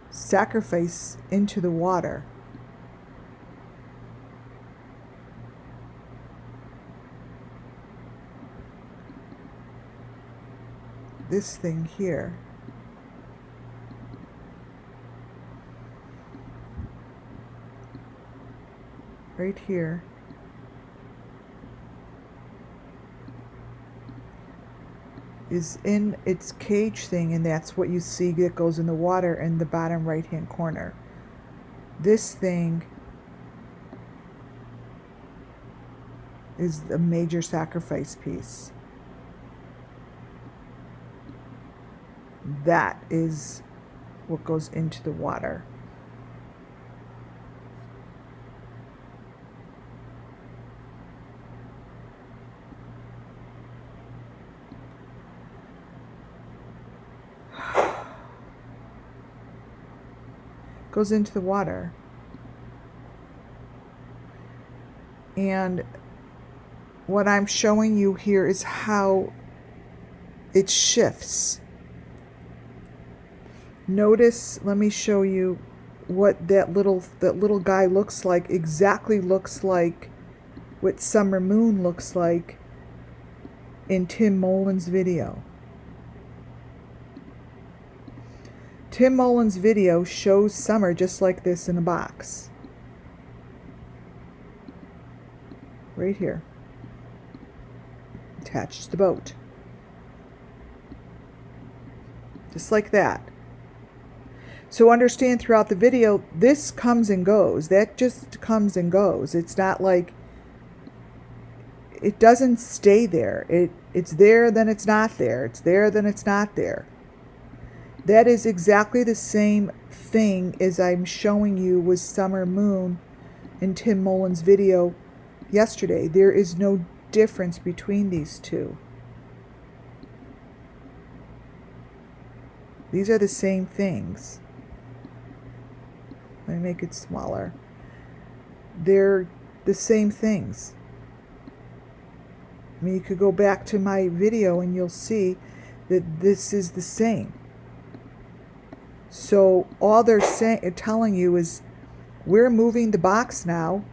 sacrifice into the water. This thing here. Right here. Is in its cage thing, and that's what you see that goes in the water in the bottom right hand corner. This thing is a major sacrifice piece. That is what goes into the water. Goes into the water. And what I'm showing you here is how it shifts. Notice, let me show you what that little guy looks like. Exactly looks like what Summer Moon looks like in Tim Mullen's video. Tim Mullen's video shows Summer just like this in a box. Right here. Attached to the boat. Just like that. So understand, throughout the video, this comes and goes. That just comes and goes. It's not like, it doesn't stay there. It's there, then it's not there. It's there, then it's not there. That is exactly the same thing as I'm showing you with Summer Moon in Tim Mullen's video yesterday. There is no difference between these two. These are the same things. Let me make it smaller. They're the same things. I mean, you could go back to my video and you'll see that this is the same. So all they're telling you is, we're moving the box now.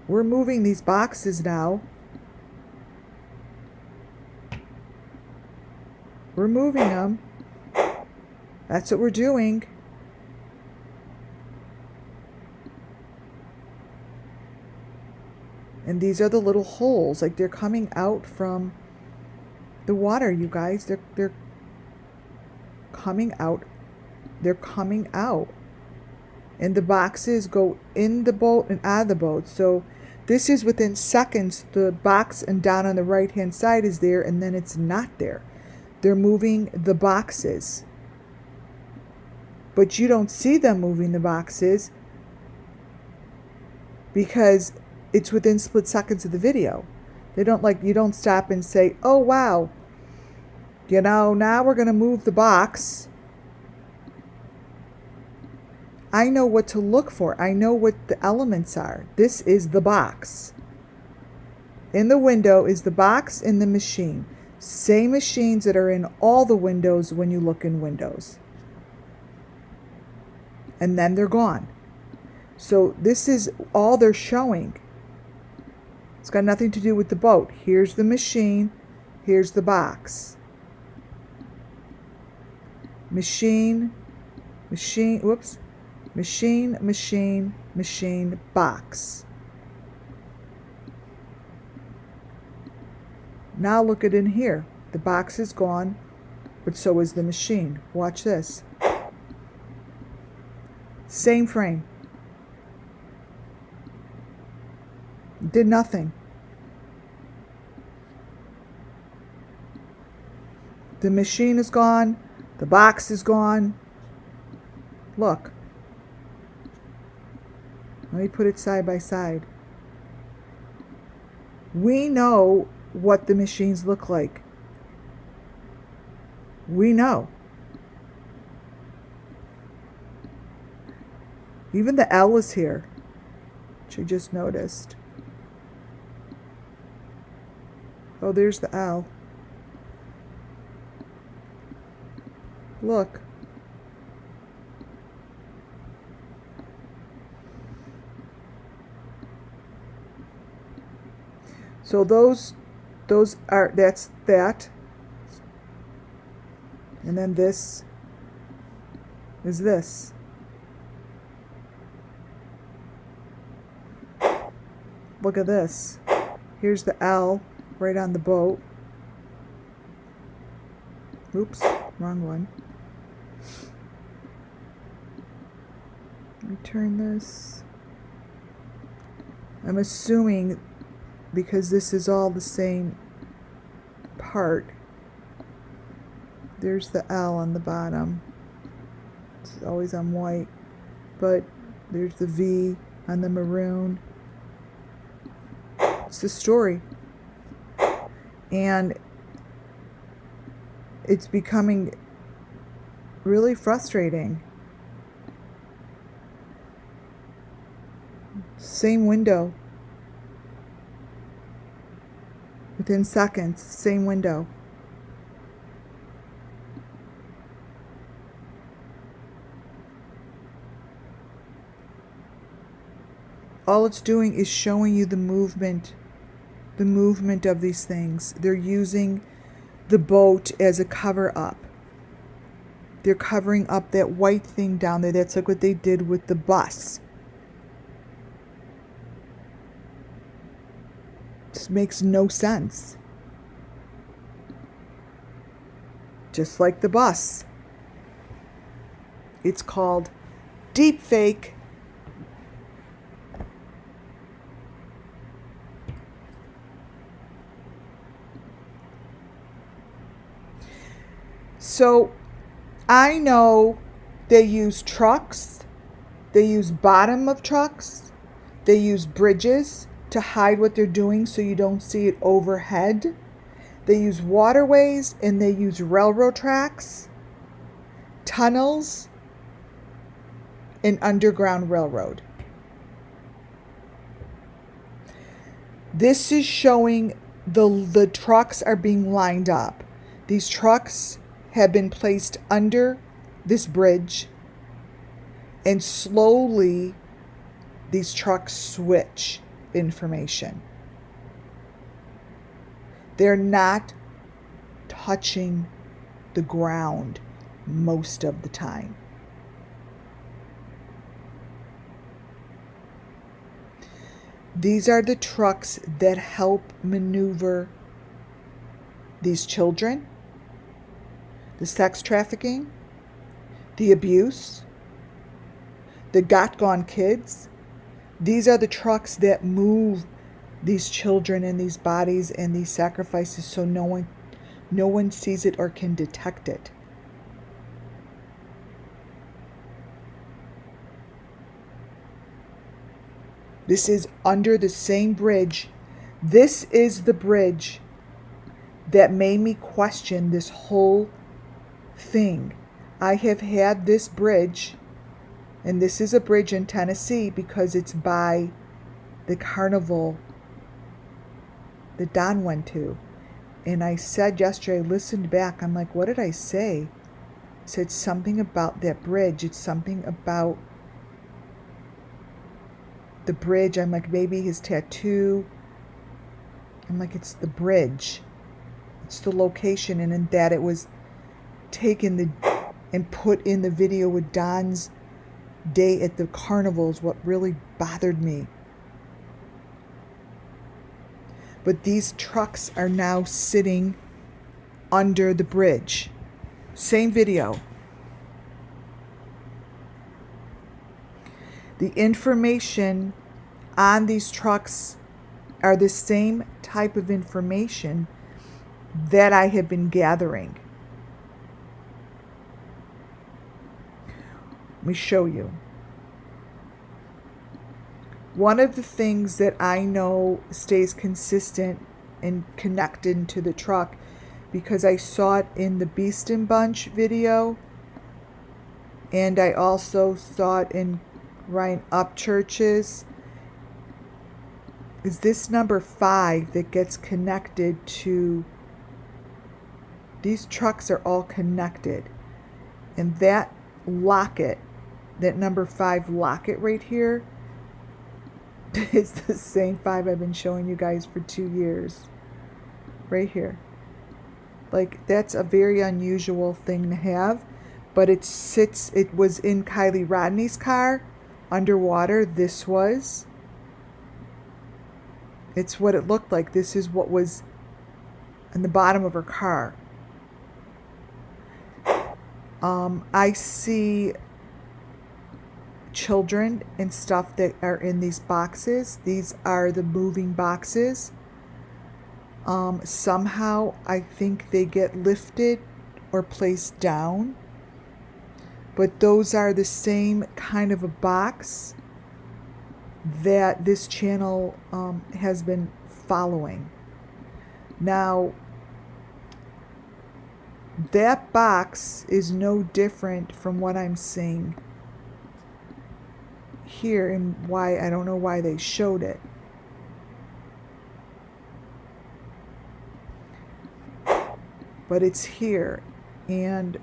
We're moving these boxes now. We're moving them. That's what we're doing. And these are the little holes, like they're coming out from the water, you guys. They're coming out. They're coming out. And the boxes go in the boat and out of the boat. So this is within seconds. The box and down on the right hand side is there, and then it's not there. They're moving the boxes. But you don't see them moving the boxes because it's within split seconds of the video. They don't, like, you don't stop and say, oh wow, you know, now we're going to move the box. I know what to look for. I know what the elements are. This is the box. In the window is the box in the machine. Same machines that are in all the windows when you look in windows. And then they're gone. So this is all they're showing. It's got nothing to do with the boat. Here's the machine. Here's the box. Machine, whoops. Machine, machine, machine, box. Now look at in here. The box is gone, but so is the machine. Watch this. Same frame. Did nothing. The machine is gone. The box is gone. Look. Let me put it side by side. We know what the machines look like. We know. Even the L is here, which I just noticed. Oh, there's the L. Look. So those are, that's that. And then this is this. Look at this. Here's the L right on the boat. Oops, wrong one. Let me turn this. I'm assuming, because this is all the same part, there's the L on the bottom. It's always on white, but there's the V on the maroon. It's the story. And it's becoming really frustrating. Same window. Within seconds, same window. All it's doing is showing you the movement of these things. They're using the boat as a cover up. They're covering up that white thing down there. That's like what they did with the bus. This makes no sense. Just like the bus. It's called deep fake. So I know they use trucks, they use bottom of trucks, they use bridges to hide what they're doing so you don't see it overhead. They use waterways and they use railroad tracks, tunnels, and underground railroad. This is showing the trucks are being lined up. These trucks have been placed under this bridge, and slowly these trucks switch information. They're not touching the ground most of the time. These are the trucks that help maneuver these children, the sex trafficking, the abuse, the got-gone kids. These are the trucks that move these children and these bodies and these sacrifices so no one sees it or can detect it. This is under the same bridge. This is the bridge that made me question this whole thing. I have had this bridge, and this is a bridge in Tennessee because it's by the carnival that Don went to. And I said yesterday, I listened back, I'm like, what did I say? I said something about that bridge. It's something about the bridge. I'm like, maybe his tattoo. I'm like, it's the bridge. It's the location. And in that it was taken and put in the video with Don's day at the carnival is what really bothered me. But these trucks are now sitting under the bridge. Same video. The information on these trucks are the same type of information that I have been gathering. Let me show you. One of the things that I know stays consistent and connected to the truck, because I saw it in the Beast and Bunch video, and I also saw it in Ryan Upchurch's, is this number 5 that gets connected to, these trucks are all connected. And that locket, that number 5 locket right here, is the same 5 I've been showing you guys for 2 years. Right here. Like, that's a very unusual thing to have. But it was in Kylie Rodney's car, underwater. This was. It's what it looked like. This is what was in the bottom of her car. I see children and stuff that are in these boxes. These are the moving boxes. Somehow I think they get lifted or placed down. But those are the same kind of a box that this channel has been following. Now, that box is no different from what I'm seeing here, and why I don't know why they showed it. But it's here, and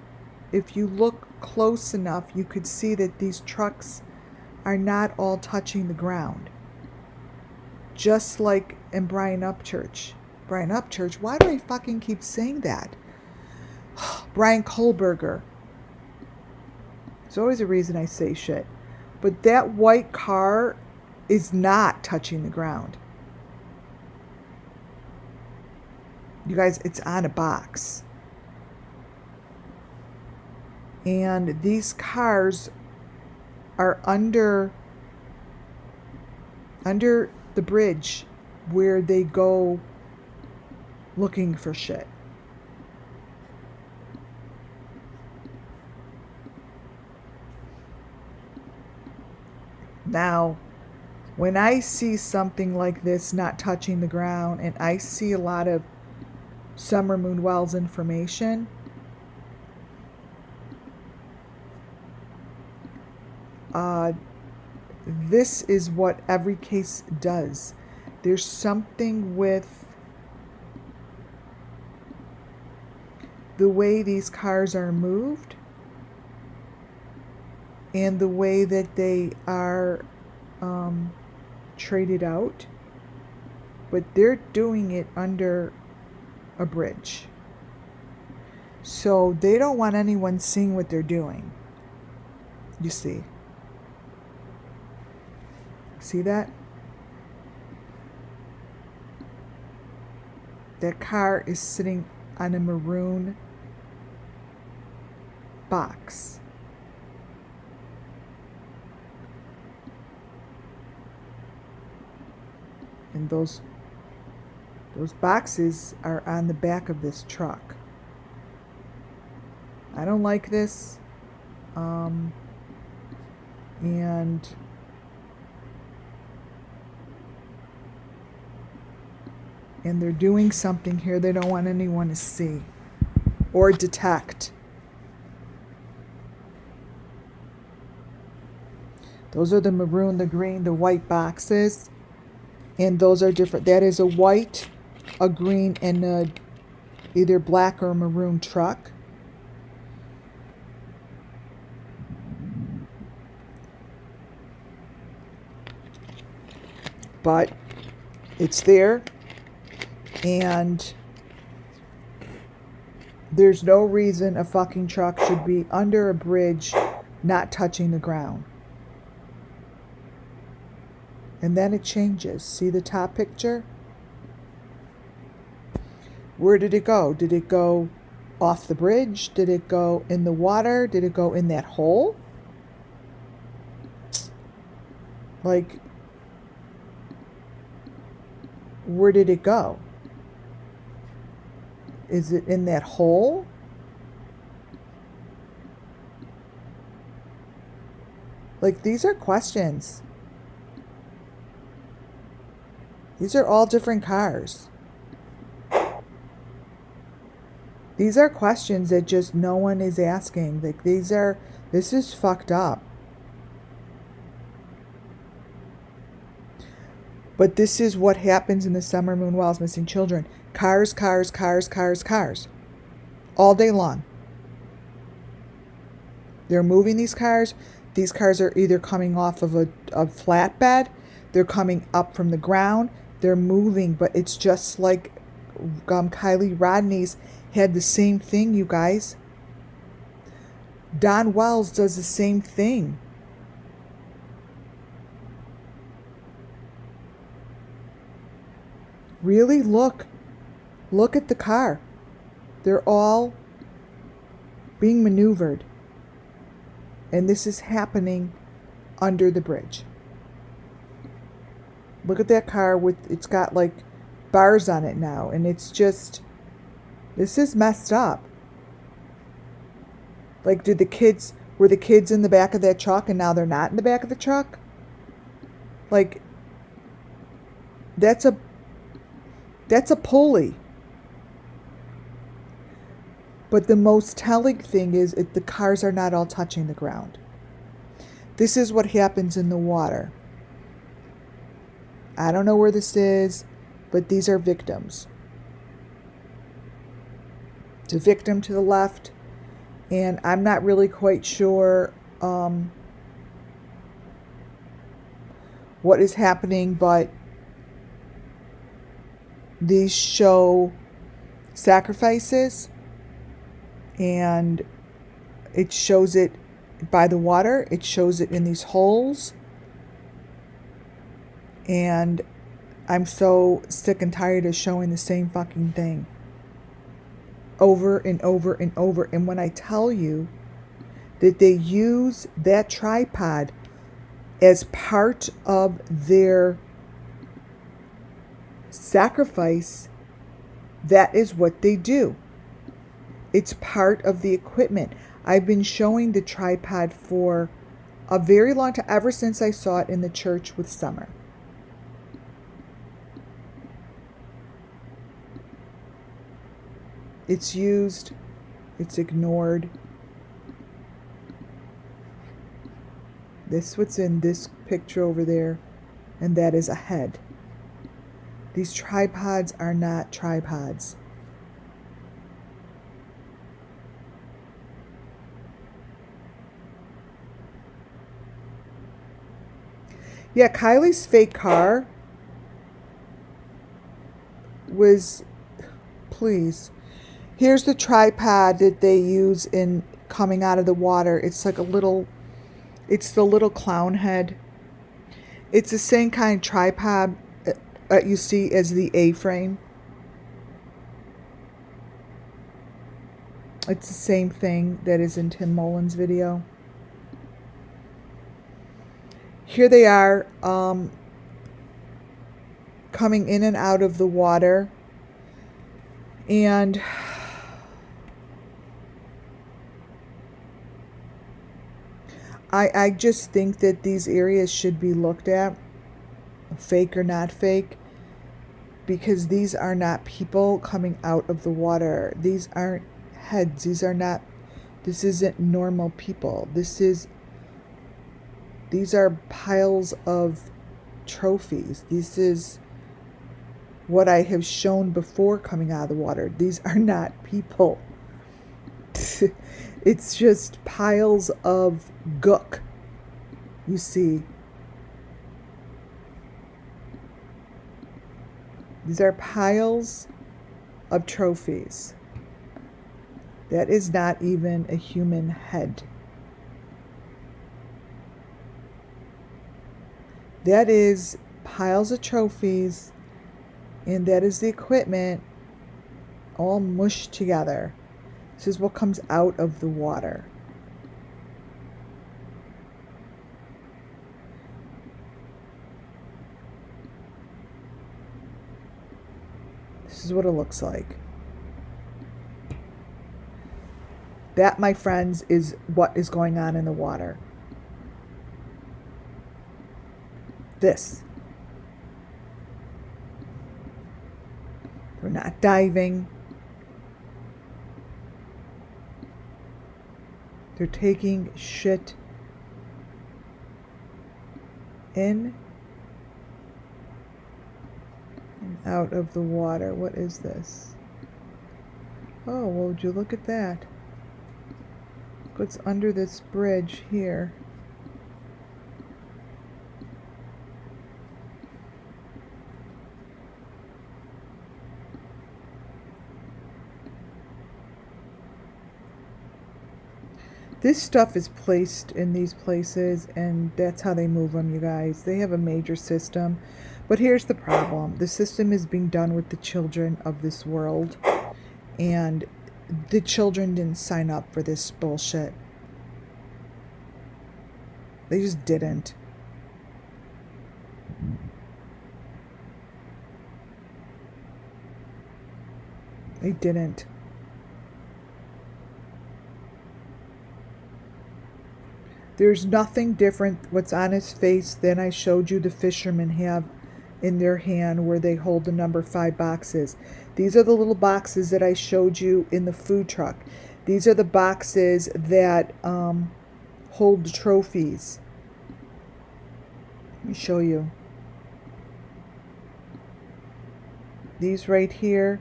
if you look close enough, you could see that these trucks are not all touching the ground. Just like in Brian Upchurch. Brian Upchurch, why do I fucking keep saying that? Brian Kohlberger. There's always a reason I say shit. But that white car is not touching the ground. You guys, it's on a box. And these cars are under the bridge where they go looking for shit. Now, when I see something like this not touching the ground, and I see a lot of SUMMERWELLS information, this is what every case does. There's something with the way these cars are moved and the way that they are traded out, but they're doing it under a bridge. So they don't want anyone seeing what they're doing. You see? See that? That car is sitting on a maroon box. And those boxes are on the back of this truck. I don't like this. And they're doing something here they don't want anyone to see or detect. Those are the maroon, the green, the white boxes. And those are different. That is a white, a green, and a either black or maroon truck. But it's there. And there's no reason a fucking truck should be under a bridge not touching the ground. And then it changes. See the top picture? Where did it go? Did it go off the bridge? Did it go in the water? Did it go in that hole? Like, where did it go? Is it in that hole? Like, these are questions. These are all different cars. These are questions that just no one is asking. Like, this is fucked up. But this is what happens in the Summer Moon Wells Missing Children. Cars, cars, cars, cars, cars. All day long. They're moving these cars. These cars are either coming off of a flatbed. They're coming up from the ground. They're moving, but it's just like Kylie Rodney's had the same thing, you guys. Don Wells does the same thing. Really, look at the car. They're all being maneuvered. And this is happening under the bridge. Look at that car it's got like bars on it now. And it's just, this is messed up. Like, were the kids in the back of that truck and now they're not in the back of the truck? Like, that's a pulley. But the most telling thing is the cars are not all touching the ground. This is what happens in the water. I don't know where this is, but these are victims. It's a victim to the left, and I'm not really quite sure what is happening, but these show sacrifices, and it shows it by the water. It shows it in these holes. And I'm so sick and tired of showing the same fucking thing over and over and over. And when I tell you that they use that tripod as part of their sacrifice, that is what they do. It's part of the equipment. I've been showing the tripod for a very long time, ever since I saw it in the church with Summer. It's used, it's ignored. This what's in this picture over there, and that is a head. These tripods are not tripods. Yeah, Kylie's fake car was, please. Here's the tripod that they use in coming out of the water. It's like it's the little clown head. It's the same kind of tripod that you see as the A-frame. It's the same thing that is in Tim Mullen's video. Here they are, coming in and out of the water. And I just think that these areas should be looked at, fake or not fake, because these are not people coming out of the water. These aren't heads. This isn't normal people. These are piles of trophies. This is what I have shown before coming out of the water. These are not people. It's just piles of gook, you see. These are piles of trophies. That is not even a human head. That is piles of trophies, and that is the equipment all mushed together. This is what comes out of the water. This is what it looks like. That, my friends, is what is going on in the water. This. We're not diving. They're taking shit in and out of the water. What is this? Oh, well, would you look at that? What's under this bridge here? This stuff is placed in these places, and that's how they move them, you guys. They have a major system. But here's the problem. The system is being done with the children of this world. And the children didn't sign up for this bullshit. They just didn't. They didn't. There's nothing different what's on his face than I showed you the fishermen have in their hand where they hold the number 5 boxes. These are the little boxes that I showed you in the food truck. These are the boxes that hold the trophies. Let me show you. These right here.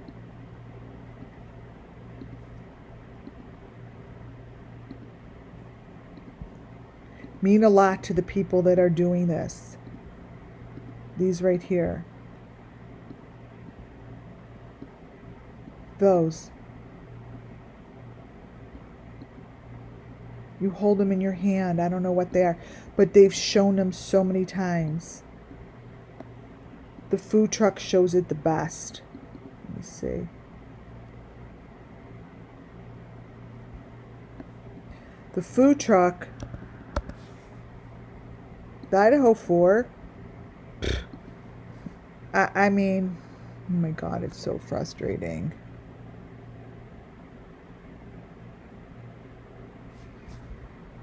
Mean a lot to the people that are doing this. These right here. Those. You hold them in your hand. I don't know what they are, but they've shown them so many times. The food truck shows it the best. Let me see. The food truck, the Idaho 4, I mean, oh my God, it's so frustrating.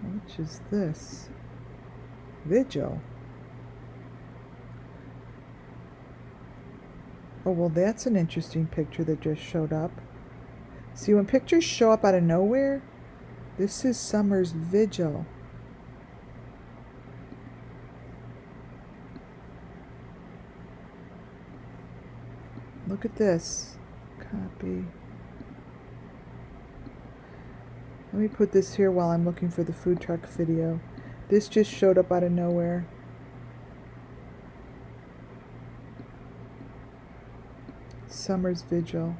Which is this? Vigil. Oh, well, that's an interesting picture that just showed up. See, when pictures show up out of nowhere, this is Summer's Vigil. Look at this. Copy. Let me put this here while I'm looking for the food truck video. This just showed up out of nowhere. Summer's Vigil.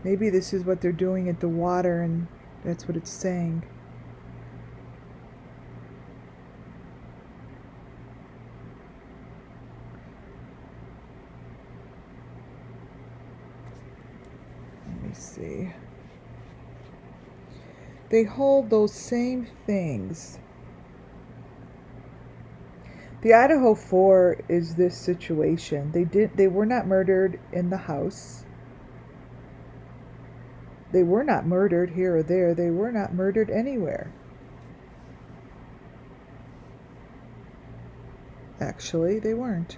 Maybe this is what they're doing at the water, and that's what it's saying. Let me see. They hold those same things. The Idaho 4 is this situation. They were not murdered in the house. They were not murdered here or there. They were not murdered anywhere. Actually, they weren't.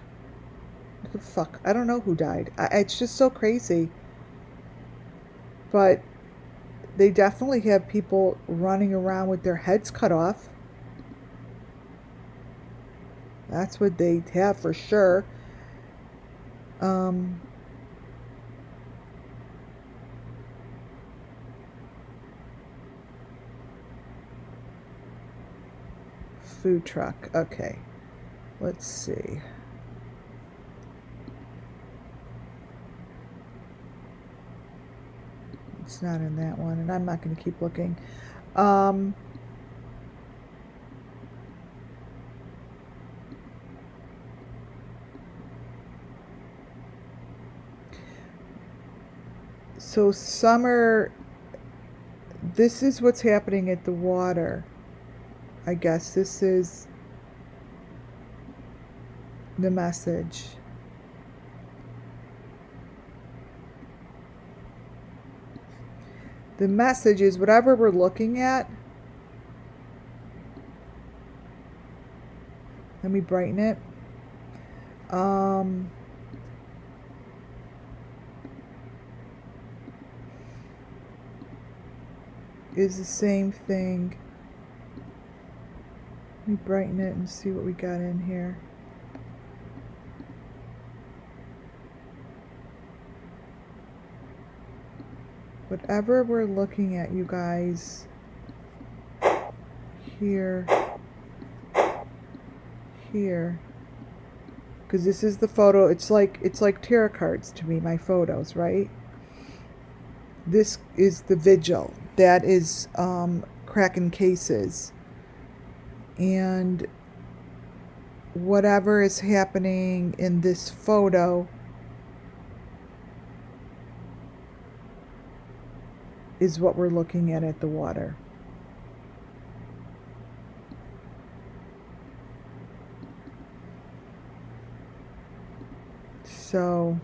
What the fuck? I don't know who died. It's just so crazy. But they definitely have people running around with their heads cut off. That's what they have for sure. Food truck. Okay. Let's see. It's not in that one, and I'm not going to keep looking. So summer, this is what's happening at the water. I guess this is the message. The message is whatever we're looking at. Let me brighten it. Is the same thing. Let me brighten it and see what we got in here. Whatever we're looking at, you guys, here, because this is the photo. It's like tarot cards to me, my photos, right? This is the Vigil. That is cracking cases. And whatever is happening in this photo is what we're looking at the water. So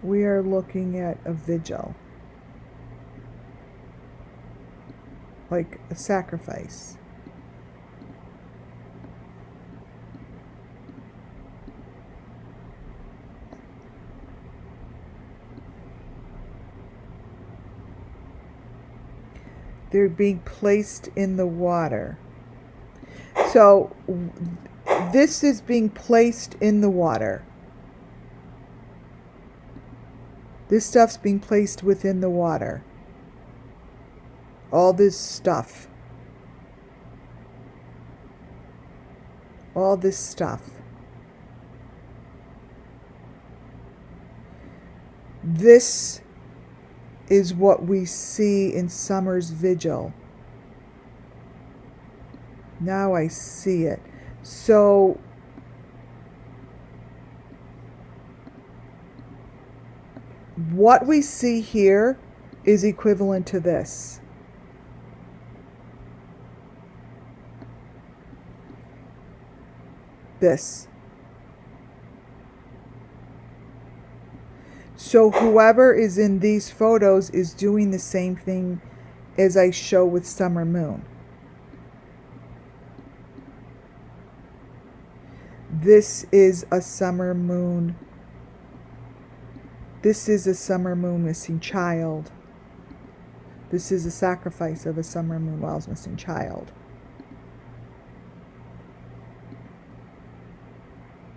we are looking at a vigil, like a sacrifice. They're being placed in the water. So this is being placed in the water. This stuff's being placed within the water. All this stuff. All this stuff. This is what we see in summer's vigil. Now I see it. So what we see here is equivalent to this. This. So whoever is in these photos is doing the same thing as I show with Summer Moon. This is a summer moon. This is a summer moon missing child. This is a sacrifice of a summer moon while's missing child.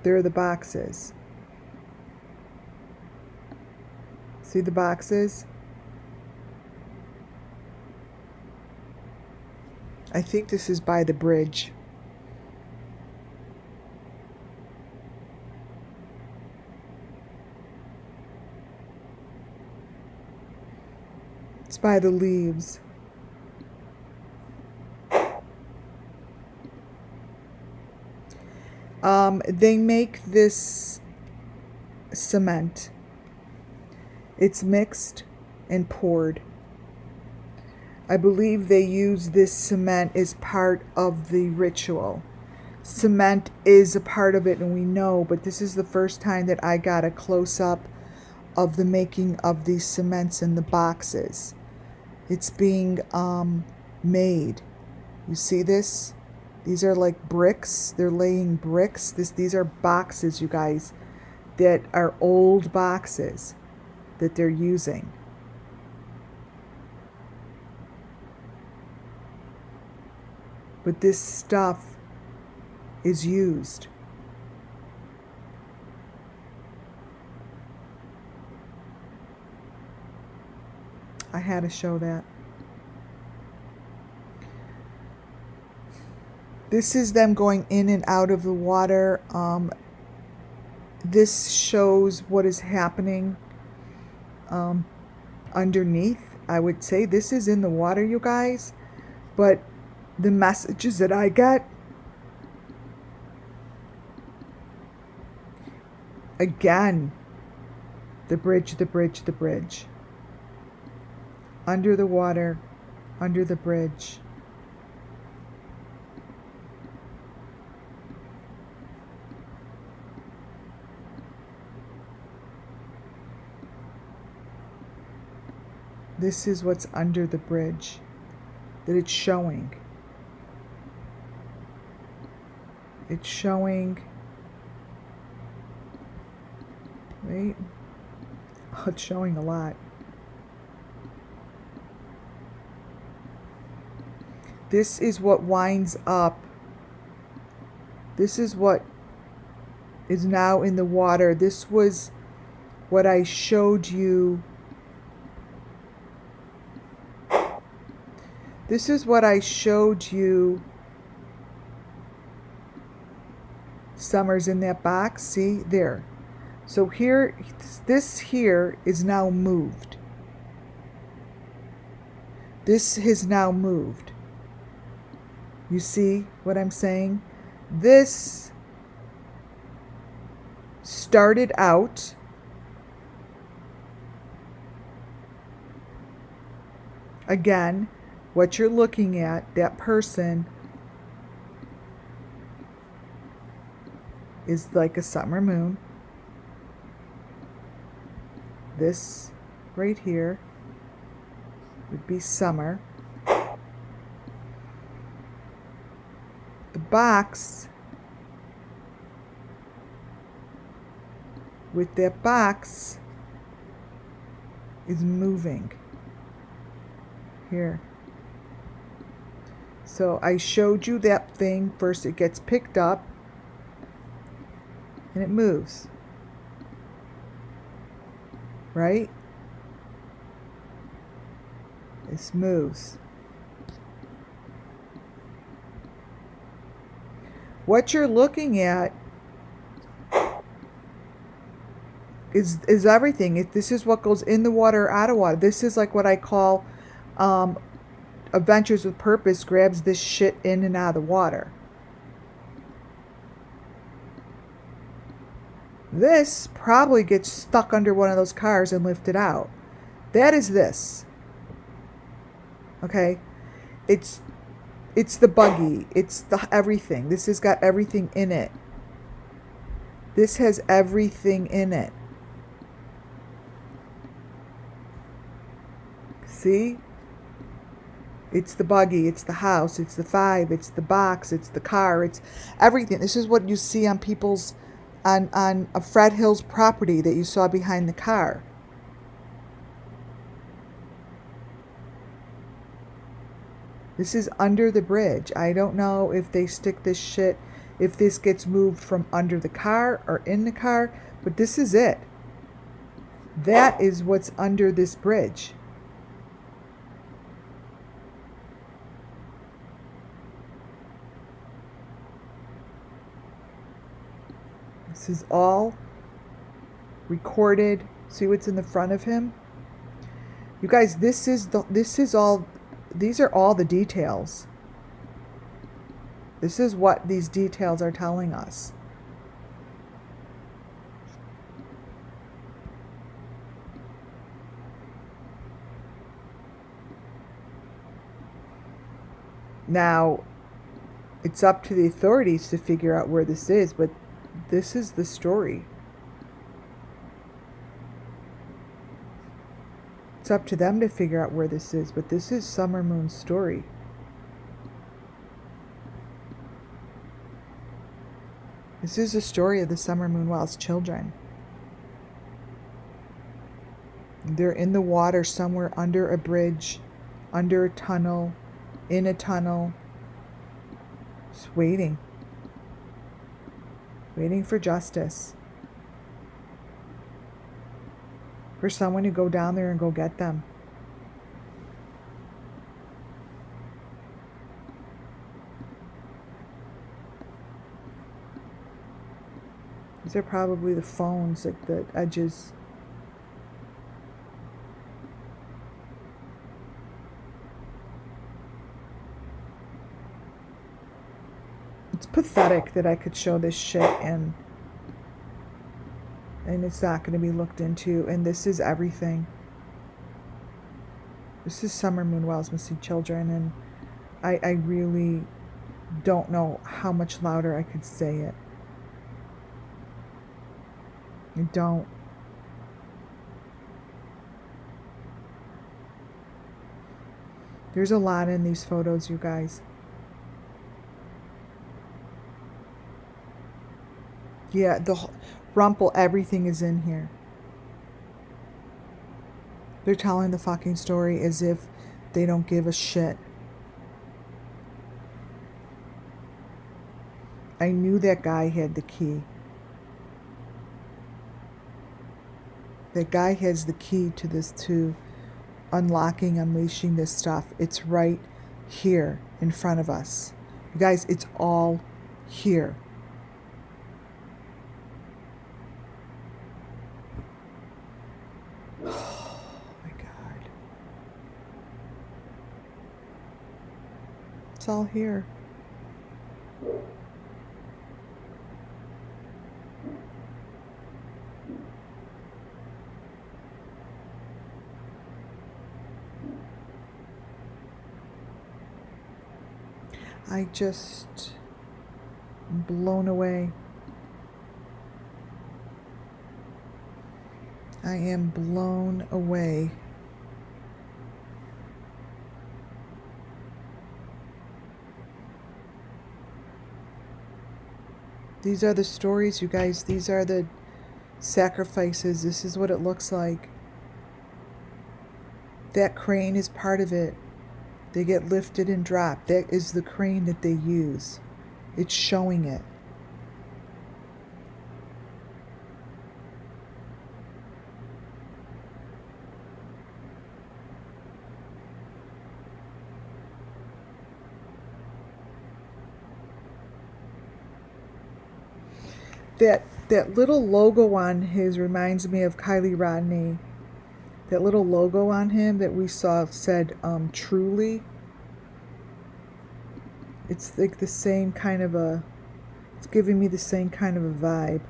There are the boxes. See the boxes? I think this is by the bridge. It's by the leaves. They make this cement. It's mixed and poured. I believe they use this cement as part of the ritual. Cement is a part of it, and we know, but this is the first time that I got a close-up of the making of these cements in the boxes. It's being made. You see this? These are like bricks. They're laying bricks. These are boxes, you guys, that are old boxes that they're using. But this stuff is used. I had to show that. This is them going in and out of the water. This shows what is happening underneath. I would say this is in the water, you guys. But the messages that I get Again, the bridge, the bridge, the bridge. Under the water, under the bridge. This is what's under the bridge that it's showing. It's showing, wait, oh, it's showing a lot. This is what winds up. This is what is now in the water. This was what I showed you. This is what I showed you. Summer's in that box. See there. So here, this here is now moved. This has now moved. You see what I'm saying? This started out again. What you're looking at, that person is like a summer moon. This right here would be summer. The box with that box is moving here. So I showed you that thing. First it gets picked up and it moves. Right? This moves. What you're looking at is everything. This is what goes in the water or out of water. This is like what I call Adventures with Purpose grabs this shit in and out of the water. This probably gets stuck under one of those cars and lifted out. That is this. Okay? It's the buggy. It's the everything. This has got everything in it. This has everything in it. See? It's the buggy, it's the house, it's the 5, it's the box, it's the car, it's everything. This is what you see on people's, on a Fred Hill's property that you saw behind the car. This is under the bridge. I don't know if they stick this shit, if this gets moved from under the car or in the car, but this is it. That is what's under this bridge. This is all recorded. See what's in the front of him? You guys, this is all, these are all the details. This is what these details are telling us. Now, it's up to the authorities to figure out where this is, but this is the story. It's up to them to figure out where this is, but this is Summer Moon's story. This is the story of the Summer Moon Wells children. They're in the water somewhere under a bridge, under a tunnel, in a tunnel, just waiting. Waiting for justice. For someone to go down there and go get them. These are probably the phones at the edges. It's pathetic that I could show this shit in and it's not going to be looked into, and this is everything. This is Summer Moonwell's Missing Children, and I really don't know how much louder I could say it. I don't. There's a lot in these photos, you guys. Yeah, the Rumple, everything is in here. They're telling the fucking story as if they don't give a shit. I knew that guy had the key. That guy has the key to this, to unlocking, unleashing this stuff. It's right here in front of us. You guys, it's all here. Oh my God. It's all here. I just am blown away. I am blown away. These are the stories, you guys. These are the sacrifices. This is what it looks like. That crane is part of it. They get lifted and dropped. That is the crane that they use. It's showing it. That little logo on his reminds me of Kylie Rodney. That little logo on him that we saw said truly. It's like the same kind of a, it's giving me the same kind of a vibe.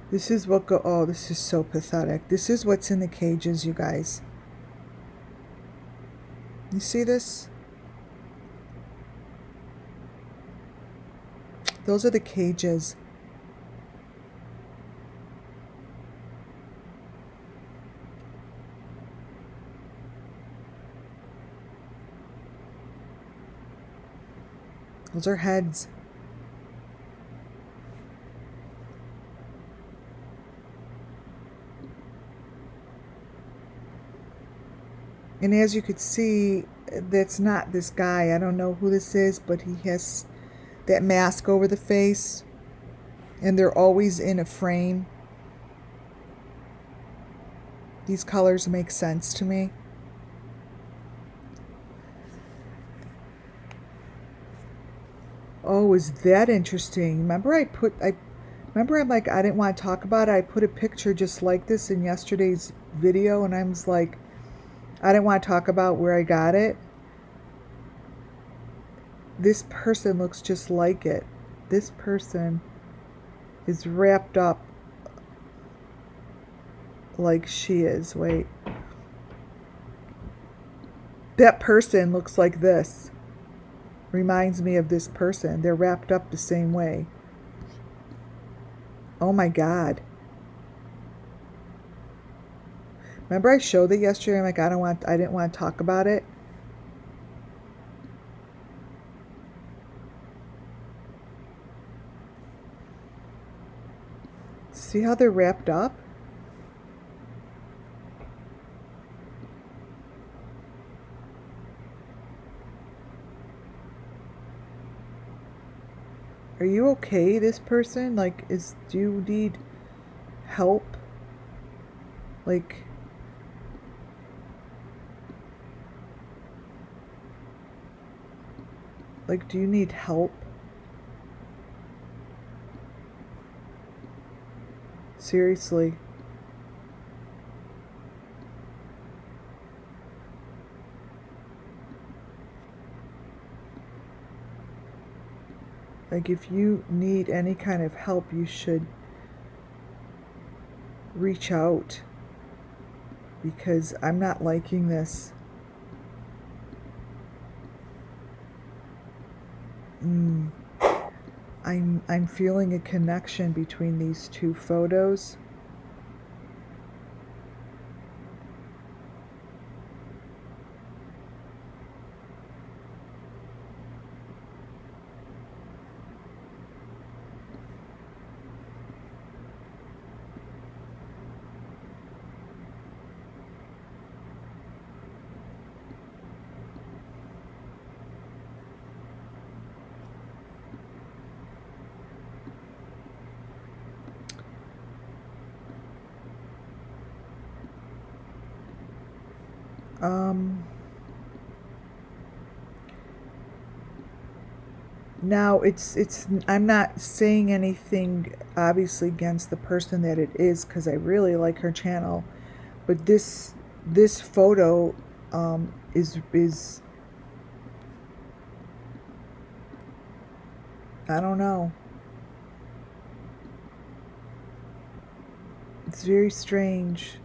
This is what oh, this is so pathetic. This is what's in the cages, you guys. You see this? Those are the cages. Those are heads. And as you could see, that's not this guy. I don't know who this is, but he has that mask over the face. And they're always in a frame. These colors make sense to me. Oh, is that interesting? Remember I'm like, I didn't want to talk about it. I put a picture just like this in yesterday's video, and I was like, I didn't want to talk about where I got it. This person looks just like it. This person is wrapped up like she is. Wait. That person looks like this. Reminds me of this person. They're wrapped up the same way. Oh my God. Remember I showed it yesterday? I'm like, I didn't want to talk about it. See how they're wrapped up? Are you okay, this person? Like, do you need help? Like, do you need help? Seriously. Like, if you need any kind of help, you should reach out, because I'm not liking this. I'm feeling a connection between these two photos. Now I'm not saying anything obviously against the person that it is, because I really like her channel, but this photo is I don't know. It's very strange,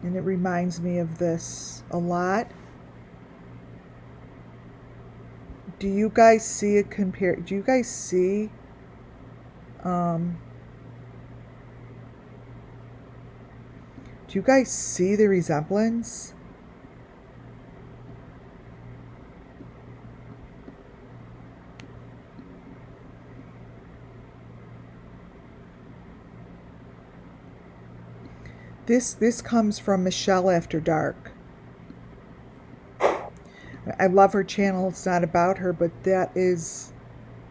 and it reminds me of this a lot. Do you guys see it compared? Do you guys see do you guys see the resemblance? This comes from Michelle After Dark. I love her channel. It's not about her, but that is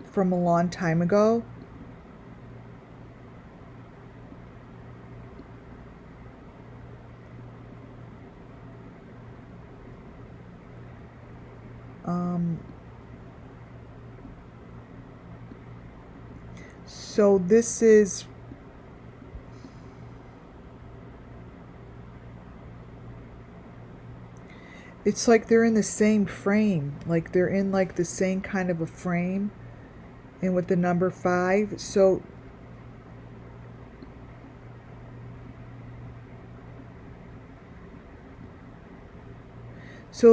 from a long time ago. So this is it's like they're in the same frame, like they're in like the same kind of a frame, and with the number 5. So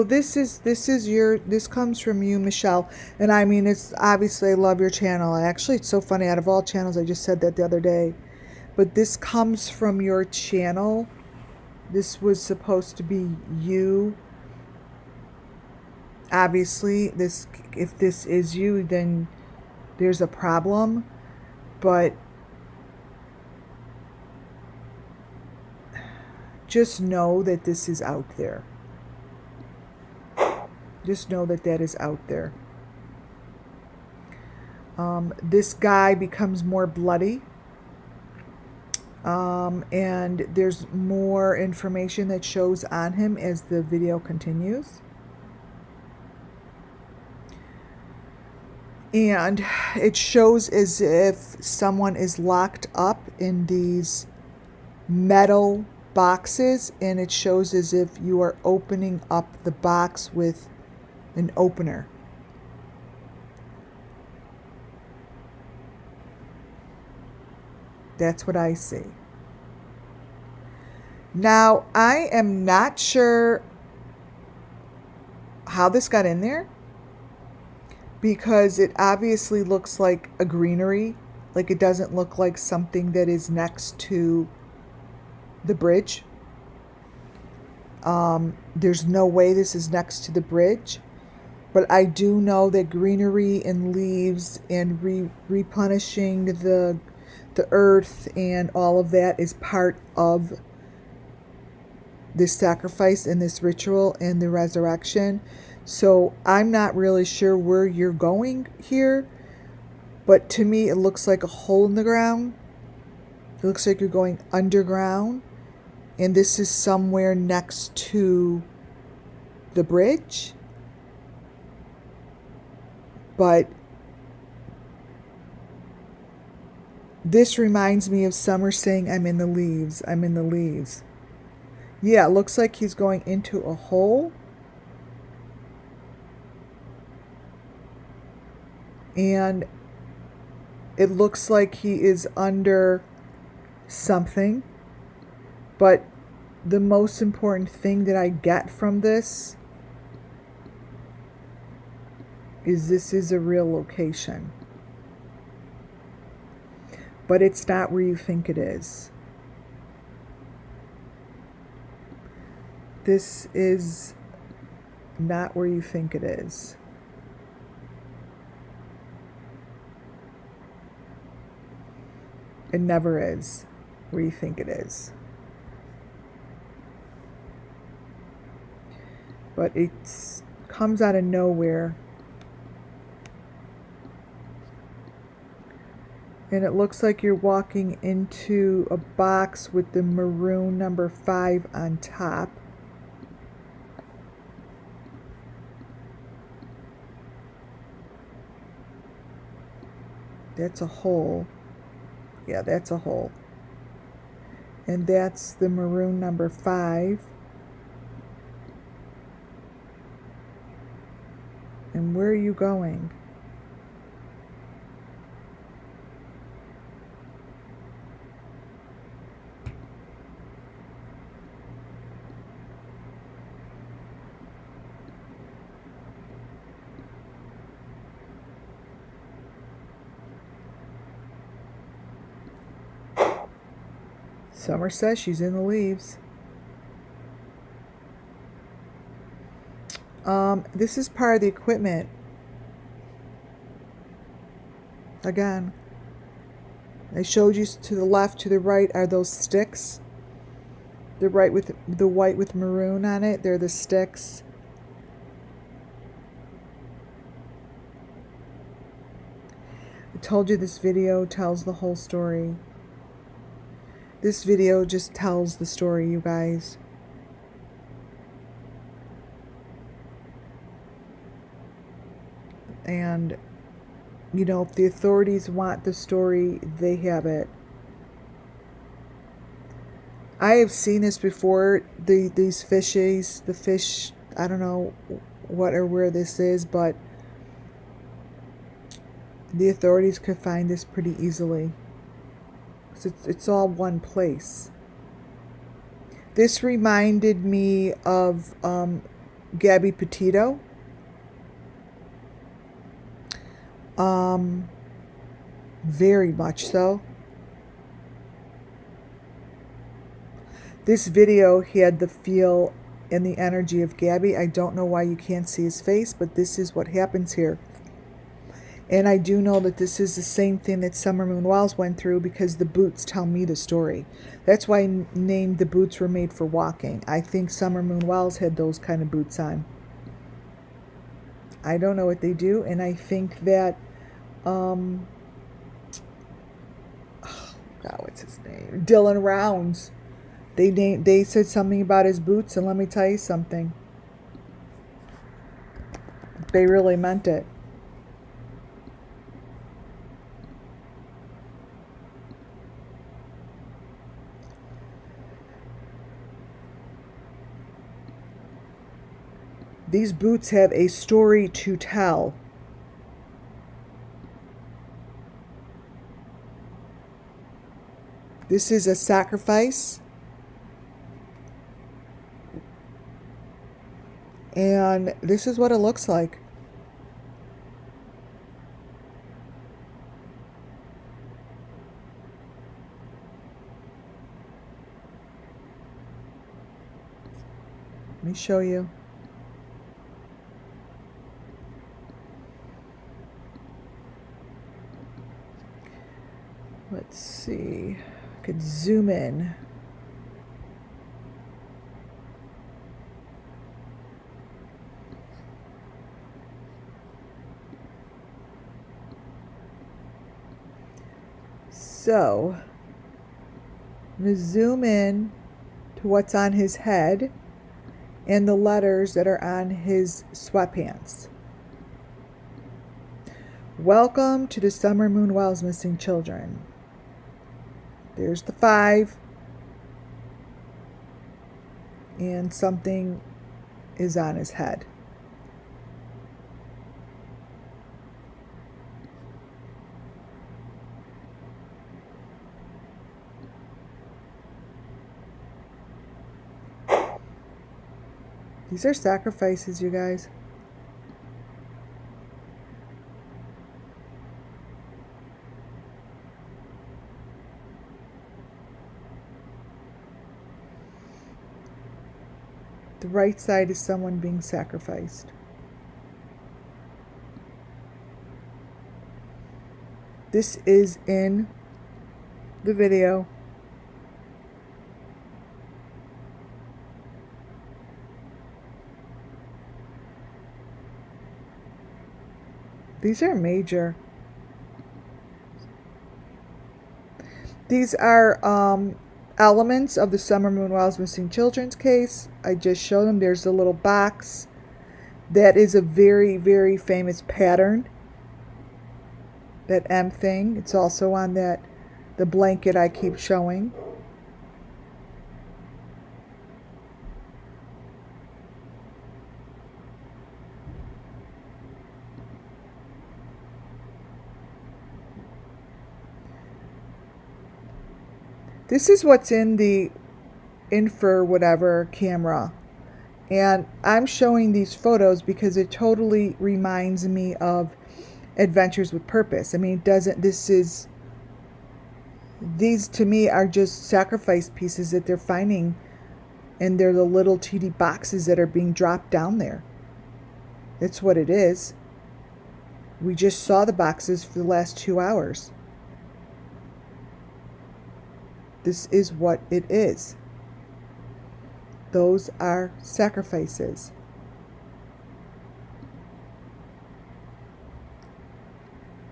this comes from you, Michelle, and I mean, it's obviously, I love your channel. Actually, it's so funny, out of all channels, I just said that the other day, but this comes from your channel. This was supposed to be you. Obviously, if this is you, then there's a problem, but just know that this is out there. Just know that that is out there. This guy becomes more bloody, and there's more information that shows on him as the video continues. And it shows as if someone is locked up in these metal boxes, and it shows as if you are opening up the box with an opener. That's what I see. Now, I am not sure how this got in there, because it obviously looks like a greenery. Like, it doesn't look like something that is next to the bridge. There's no way this is next to the bridge. But I do know that greenery and leaves and replenishing the earth and all of that is part of this sacrifice and this ritual and the resurrection. So I'm not really sure where you're going here, but to me it looks like a hole in the ground. It looks like you're going underground, and this is somewhere next to the bridge. But this reminds me of Summer saying, I'm in the leaves, I'm in the leaves. Yeah, it looks like he's going into a hole. And it looks like he is under something. But the most important thing that I get from this is this is a real location. But it's not where you think it is. This is not where you think it is. It never is where you think it is. But it comes out of nowhere. And it looks like you're walking into a box with the maroon number 5 on top. That's a hole. Yeah, that's a hole. And that's the maroon number 5. And where are you going? Summer says she's in the leaves. This is part of the equipment. Again, I showed you to the left, to the right are those sticks. The white with maroon on it. They're the sticks. I told you this video tells the whole story. This video just tells the story, you guys. And, you know, if the authorities want the story, they have it. I have seen this before, these fishes, the fish, I don't know what or where this is, but the authorities could find this pretty easily. It's all one place. This reminded me of Gabby Petito. Very much so. This video had the feel and the energy of Gabby. I don't know why you can't see his face, but this is what happens here. And I do know that this is the same thing that SUMMERWELLS went through, because the boots tell me the story. That's why I named the boots were made for walking. I think SUMMERWELLS had those kind of boots on. I don't know what they do, and I think that, oh God, what's his name? Dylan Rounds. They said something about his boots, and let me tell you something. They really meant it. These boots have a story to tell. This is a sacrifice. And this is what it looks like. Let me show you. Let's see. I could zoom in. So, I'm going to zoom in to what's on his head and the letters that are on his sweatpants. Welcome to the SUMMERWELLS Missing Children. There's the 5. And something is on his head. These are sacrifices, you guys. The right side is someone being sacrificed. This is in the video. These are major. These are elements of the SUMMERWELLS Missing Children's case. I just showed them. There's a little box. That is a very, very famous pattern. That M thing. It's also on the blanket I keep showing. This is what's in the infra whatever camera. And I'm showing these photos because it totally reminds me of Adventures with Purpose. I mean, these to me are just sacrifice pieces that they're finding, and they're the little teeny boxes that are being dropped down there. That's what it is. We just saw the boxes for the last 2 hours. This is what it is. Those are sacrifices.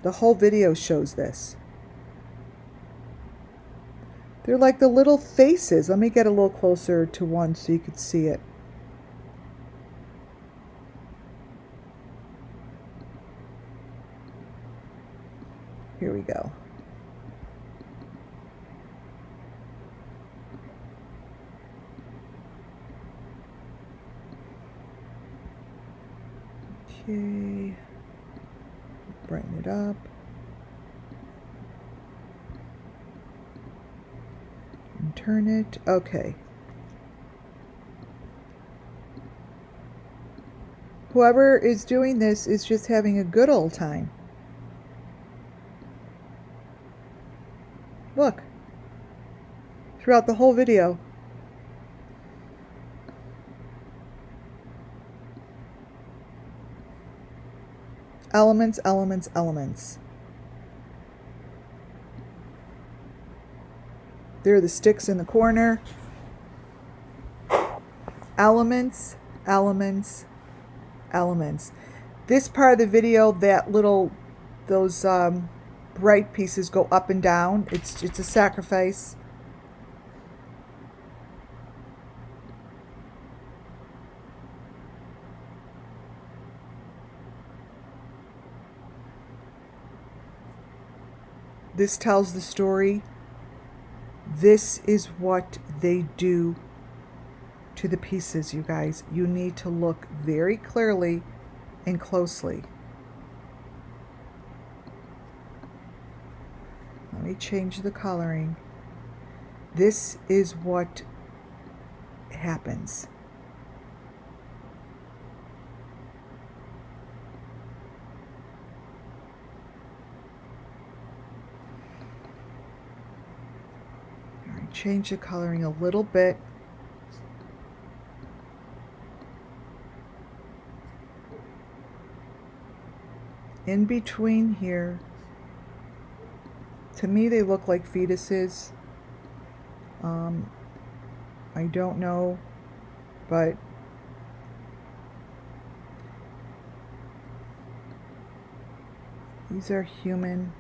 The whole video shows this. They're like the little faces. Let me get a little closer to one so you could see it. Here we go. Okay, brighten it up. And turn it. Okay. Whoever is doing this is just having a good old time. Look. Throughout the whole video. Elements, elements, elements. There are the sticks in the corner. Elements, elements, elements. This part of the video, those bright pieces go up and down. It's a sacrifice. This tells the story. This is what they do to the pieces, you guys. You need to look very clearly and closely. Let me change the coloring. This is what happens. Change the coloring a little bit. In between here, to me they look like fetuses. I don't know, but these are human.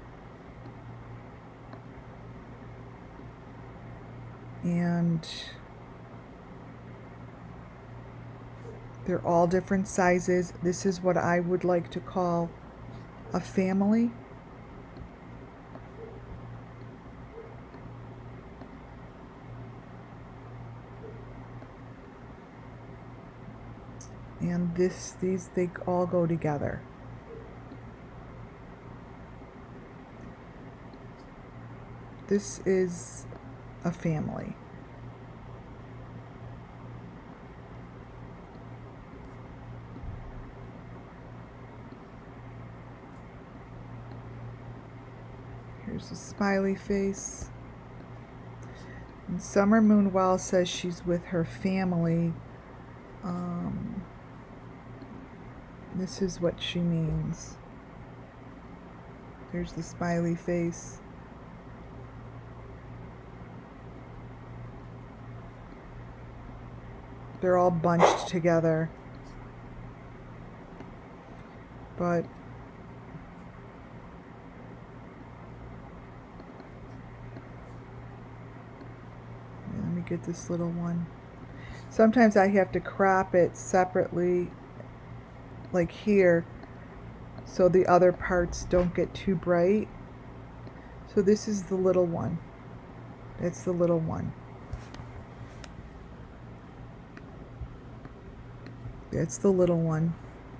And they're all different sizes. This is what I would like to call a family. And they all go together. This is a family. Here's a smiley face. And Summer Moonwell says she's with her family. This is what she means. There's the smiley face. They're all bunched together. But let me get this little one. Sometimes I have to crop it separately, like here, so the other parts don't get too bright. So this is the little one. It's the little one. It's the little one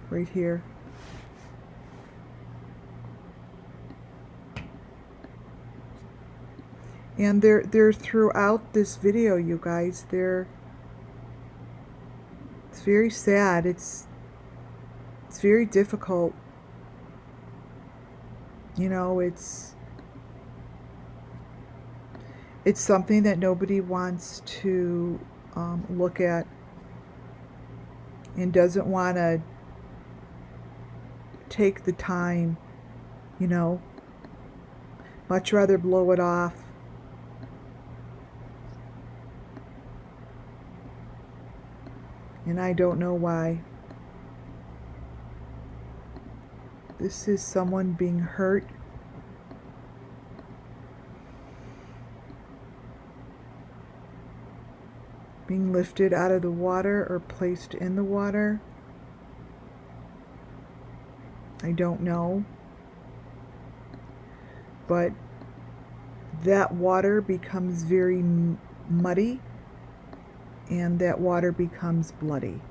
right here. And they're throughout this video, you guys. It's very sad. It's very difficult. You know, it's something that nobody wants to look at and doesn't want to take the time, you know. Much rather blow it off. And I don't know why. This is someone being hurt. Being lifted out of the water or placed in the water. I don't know. But that water becomes very muddy, and that water becomes bloody.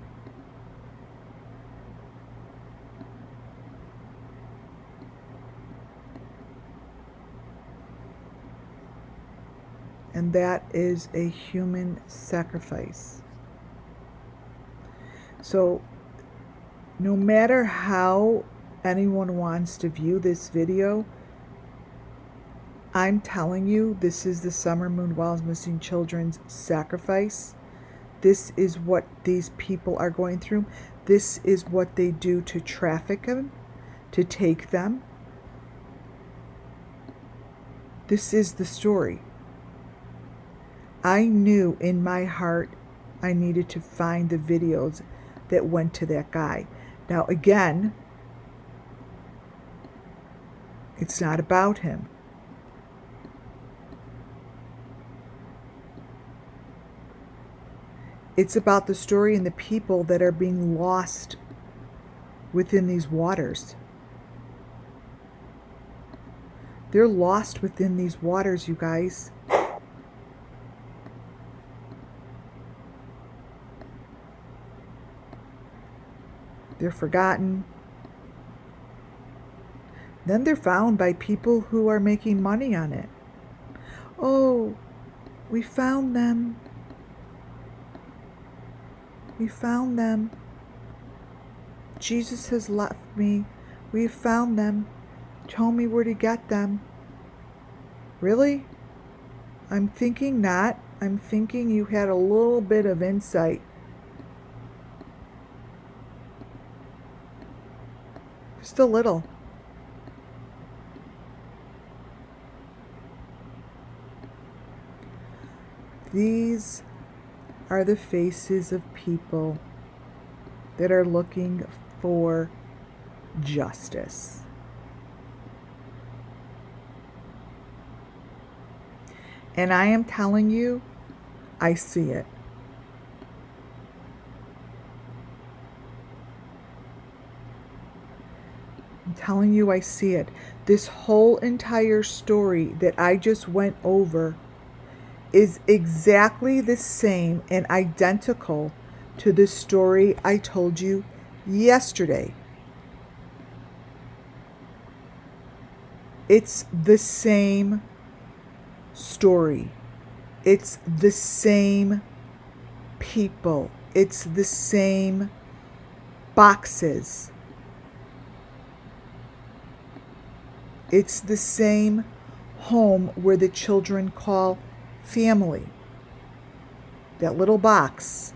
And that is a human sacrifice. So, no matter how anyone wants to view this video, I'm telling you, this is the Summer Moonwell's Missing Children's sacrifice. This is what these people are going through. This is what they do to traffic them, to take them. This is the story. I knew in my heart I needed to find the videos that went to that guy. Now again, it's not about him. It's about the story and the people that are being lost within these waters. They're lost within these waters, you guys. They're forgotten. Then they're found by people who are making money on it. Oh, we found them. We found them. Jesus has left me. We have found them. Tell me where to get them. Really? I'm thinking not. I'm thinking you had a little bit of insight. Just a little. These are the faces of people that are looking for justice. And I am telling you, I see it. I'm telling you, I see it. This whole entire story that I just went over is exactly the same and identical to the story I told you yesterday. It's the same story. It's the same people. It's the same boxes. It's the same home where the children call family. That little box.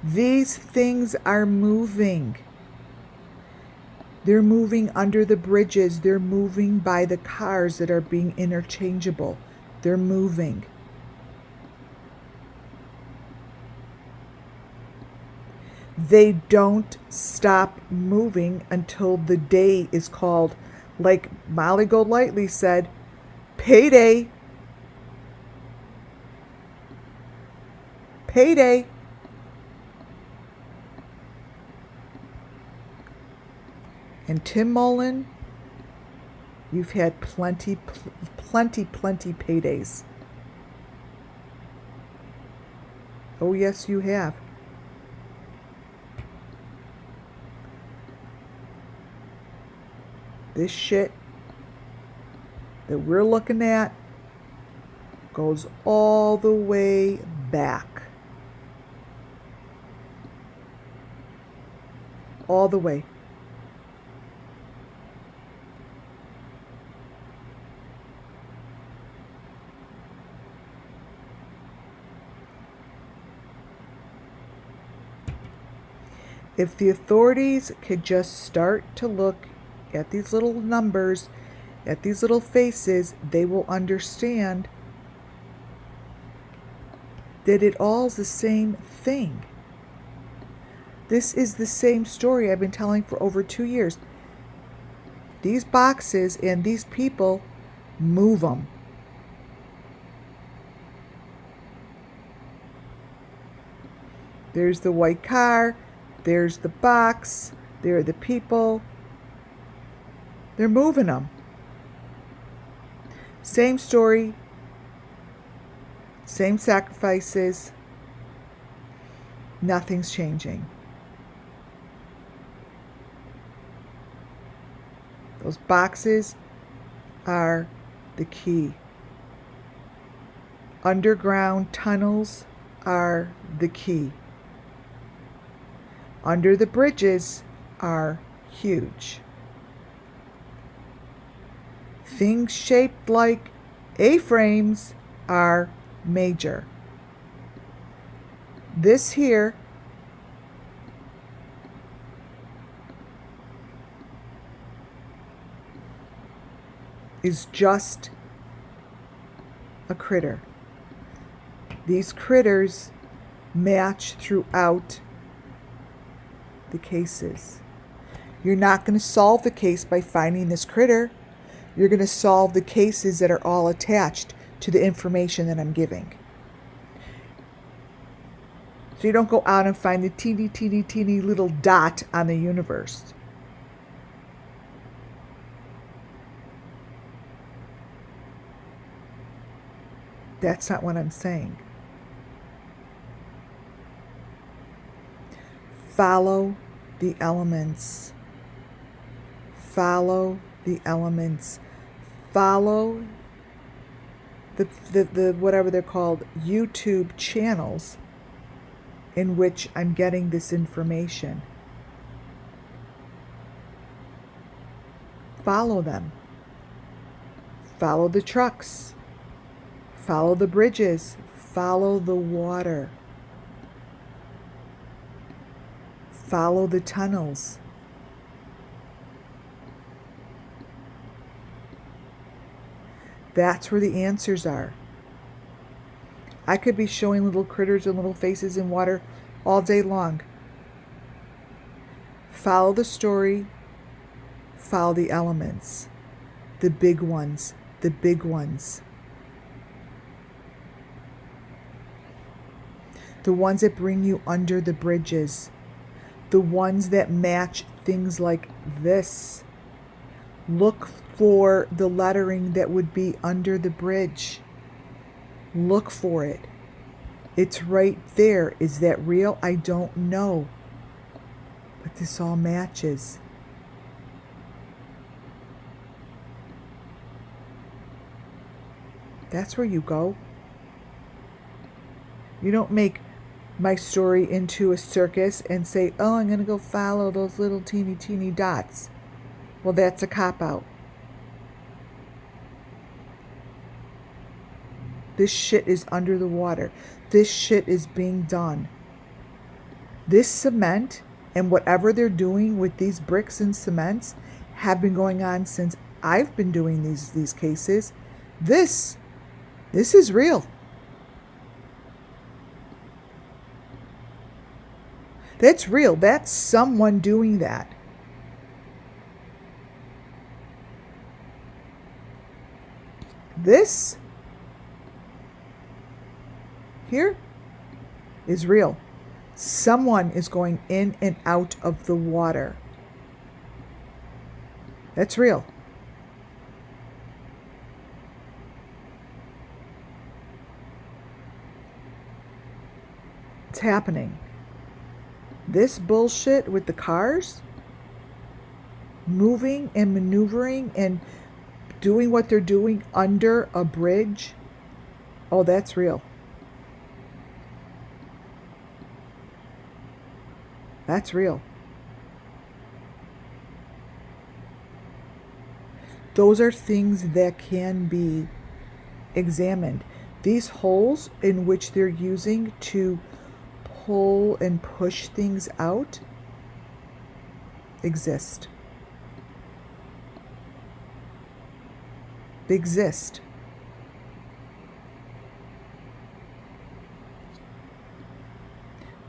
These things are moving. They're moving under the bridges. They're moving by the cars that are being interchangeable. They're moving. They don't stop moving until the day is called, like Molly Golightly said, payday. Payday. And Tim Mullen, you've had plenty paydays. Oh, yes, you have. This shit that we're looking at goes all the way back. All the way. If the authorities could just start to look at these little numbers, at these little faces, they will understand that it all's the same thing. This is the same story I've been telling for over 2 years. These boxes and these people move them. There's the white car, there's the box, there are the people. They're moving them. Same story, same sacrifices. Nothing's changing. Those boxes are the key. Underground tunnels are the key. Under the bridges are huge. Things shaped like A-frames are major. This here is just a critter. These critters match throughout the cases. You're not going to solve the case by finding this critter. You're going to solve the cases that are all attached to the information that I'm giving. So you don't go out and find the teeny little dot on the universe. That's not what I'm saying. Follow the elements. Follow the elements. Follow the whatever they're called, YouTube channels in which I'm getting this information. Follow them. Follow the trucks. Follow the bridges. Follow the water. Follow the tunnels. That's where the answers are. I could be showing little critters and little faces in water all day long. Follow the story. Follow the elements. The big ones. The big ones. the ones that bring you under the bridges, the ones that match things like this. Look for the lettering that would be under the bridge. Look for it. It's right there. Is that real? I don't know. But this all matches. That's where you go. You don't make my story into a circus and say, oh, I'm going to go follow those little teeny dots. Well, that's a cop-out. This shit is under the water. This shit is being done. This cement and whatever they're doing with these bricks and cements have been going on since I've been doing these cases. This is real. That's real. That's someone doing that. This here is real. Someone is going in and out of the water. That's real. It's happening. This bullshit with the cars moving and maneuvering and doing what they're doing under a bridge, oh, that's real. That's real. Those are things that can be examined. These holes in which they're using to pull and push things out exist. They exist.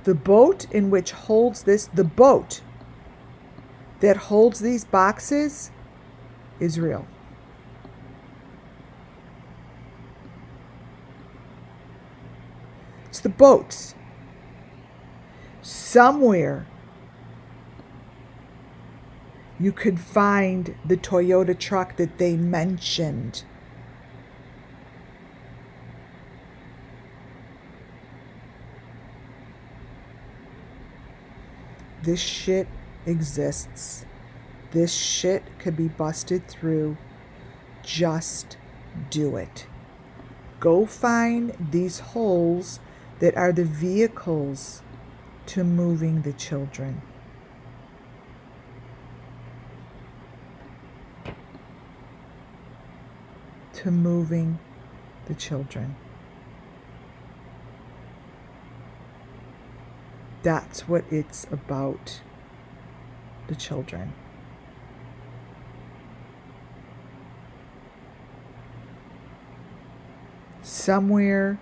The boat in which holds this, the boat that holds these boxes is real. It's the boats. Somewhere you could find the Toyota truck that they mentioned. This shit exists. This shit could be busted through. Just do it. Go find these holes that are the vehicles to moving the children. To moving the children. That's what it's about. The children. Somewhere,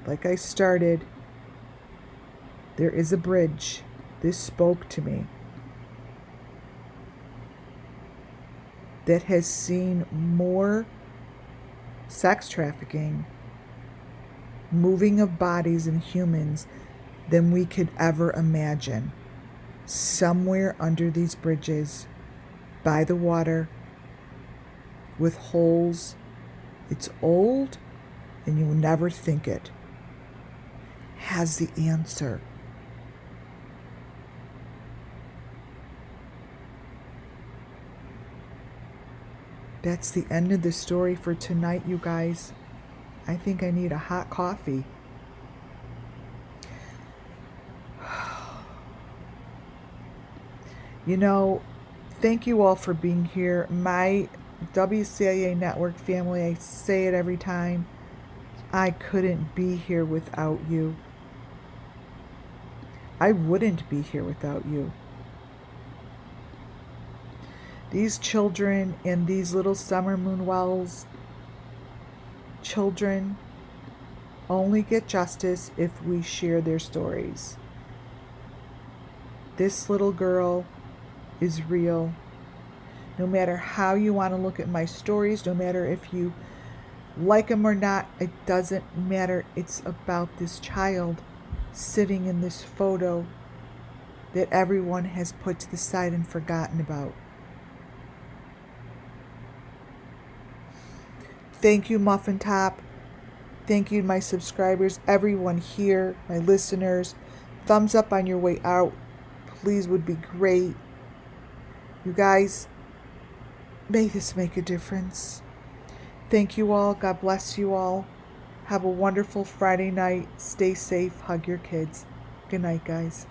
like I started, there is a bridge. This spoke to me. That has seen more sex trafficking, moving of bodies and humans than we could ever imagine. Somewhere under these bridges, by the water, with holes. It's old, and you'll never think it. Has the answer. That's the end of the story for tonight, you guys. I think I need a hot coffee. You know, thank you all for being here. My WCIA Network family, I say it every time. I couldn't be here without you. I wouldn't be here without you. These children and these little SUMMERWELLS children only get justice if we share their stories. This little girl is real. No matter how you want to look at my stories, no matter if you like them or not, it doesn't matter. It's about this child. sitting in this photo that everyone has put to the side and forgotten about. Thank you, Muffin Top. Thank you, my subscribers, everyone here, my listeners. Thumbs up on your way out, please, would be great. You guys, may this make a difference. Thank you all. God bless you all. Have a wonderful Friday night. Stay safe. Hug your kids. Good night, guys.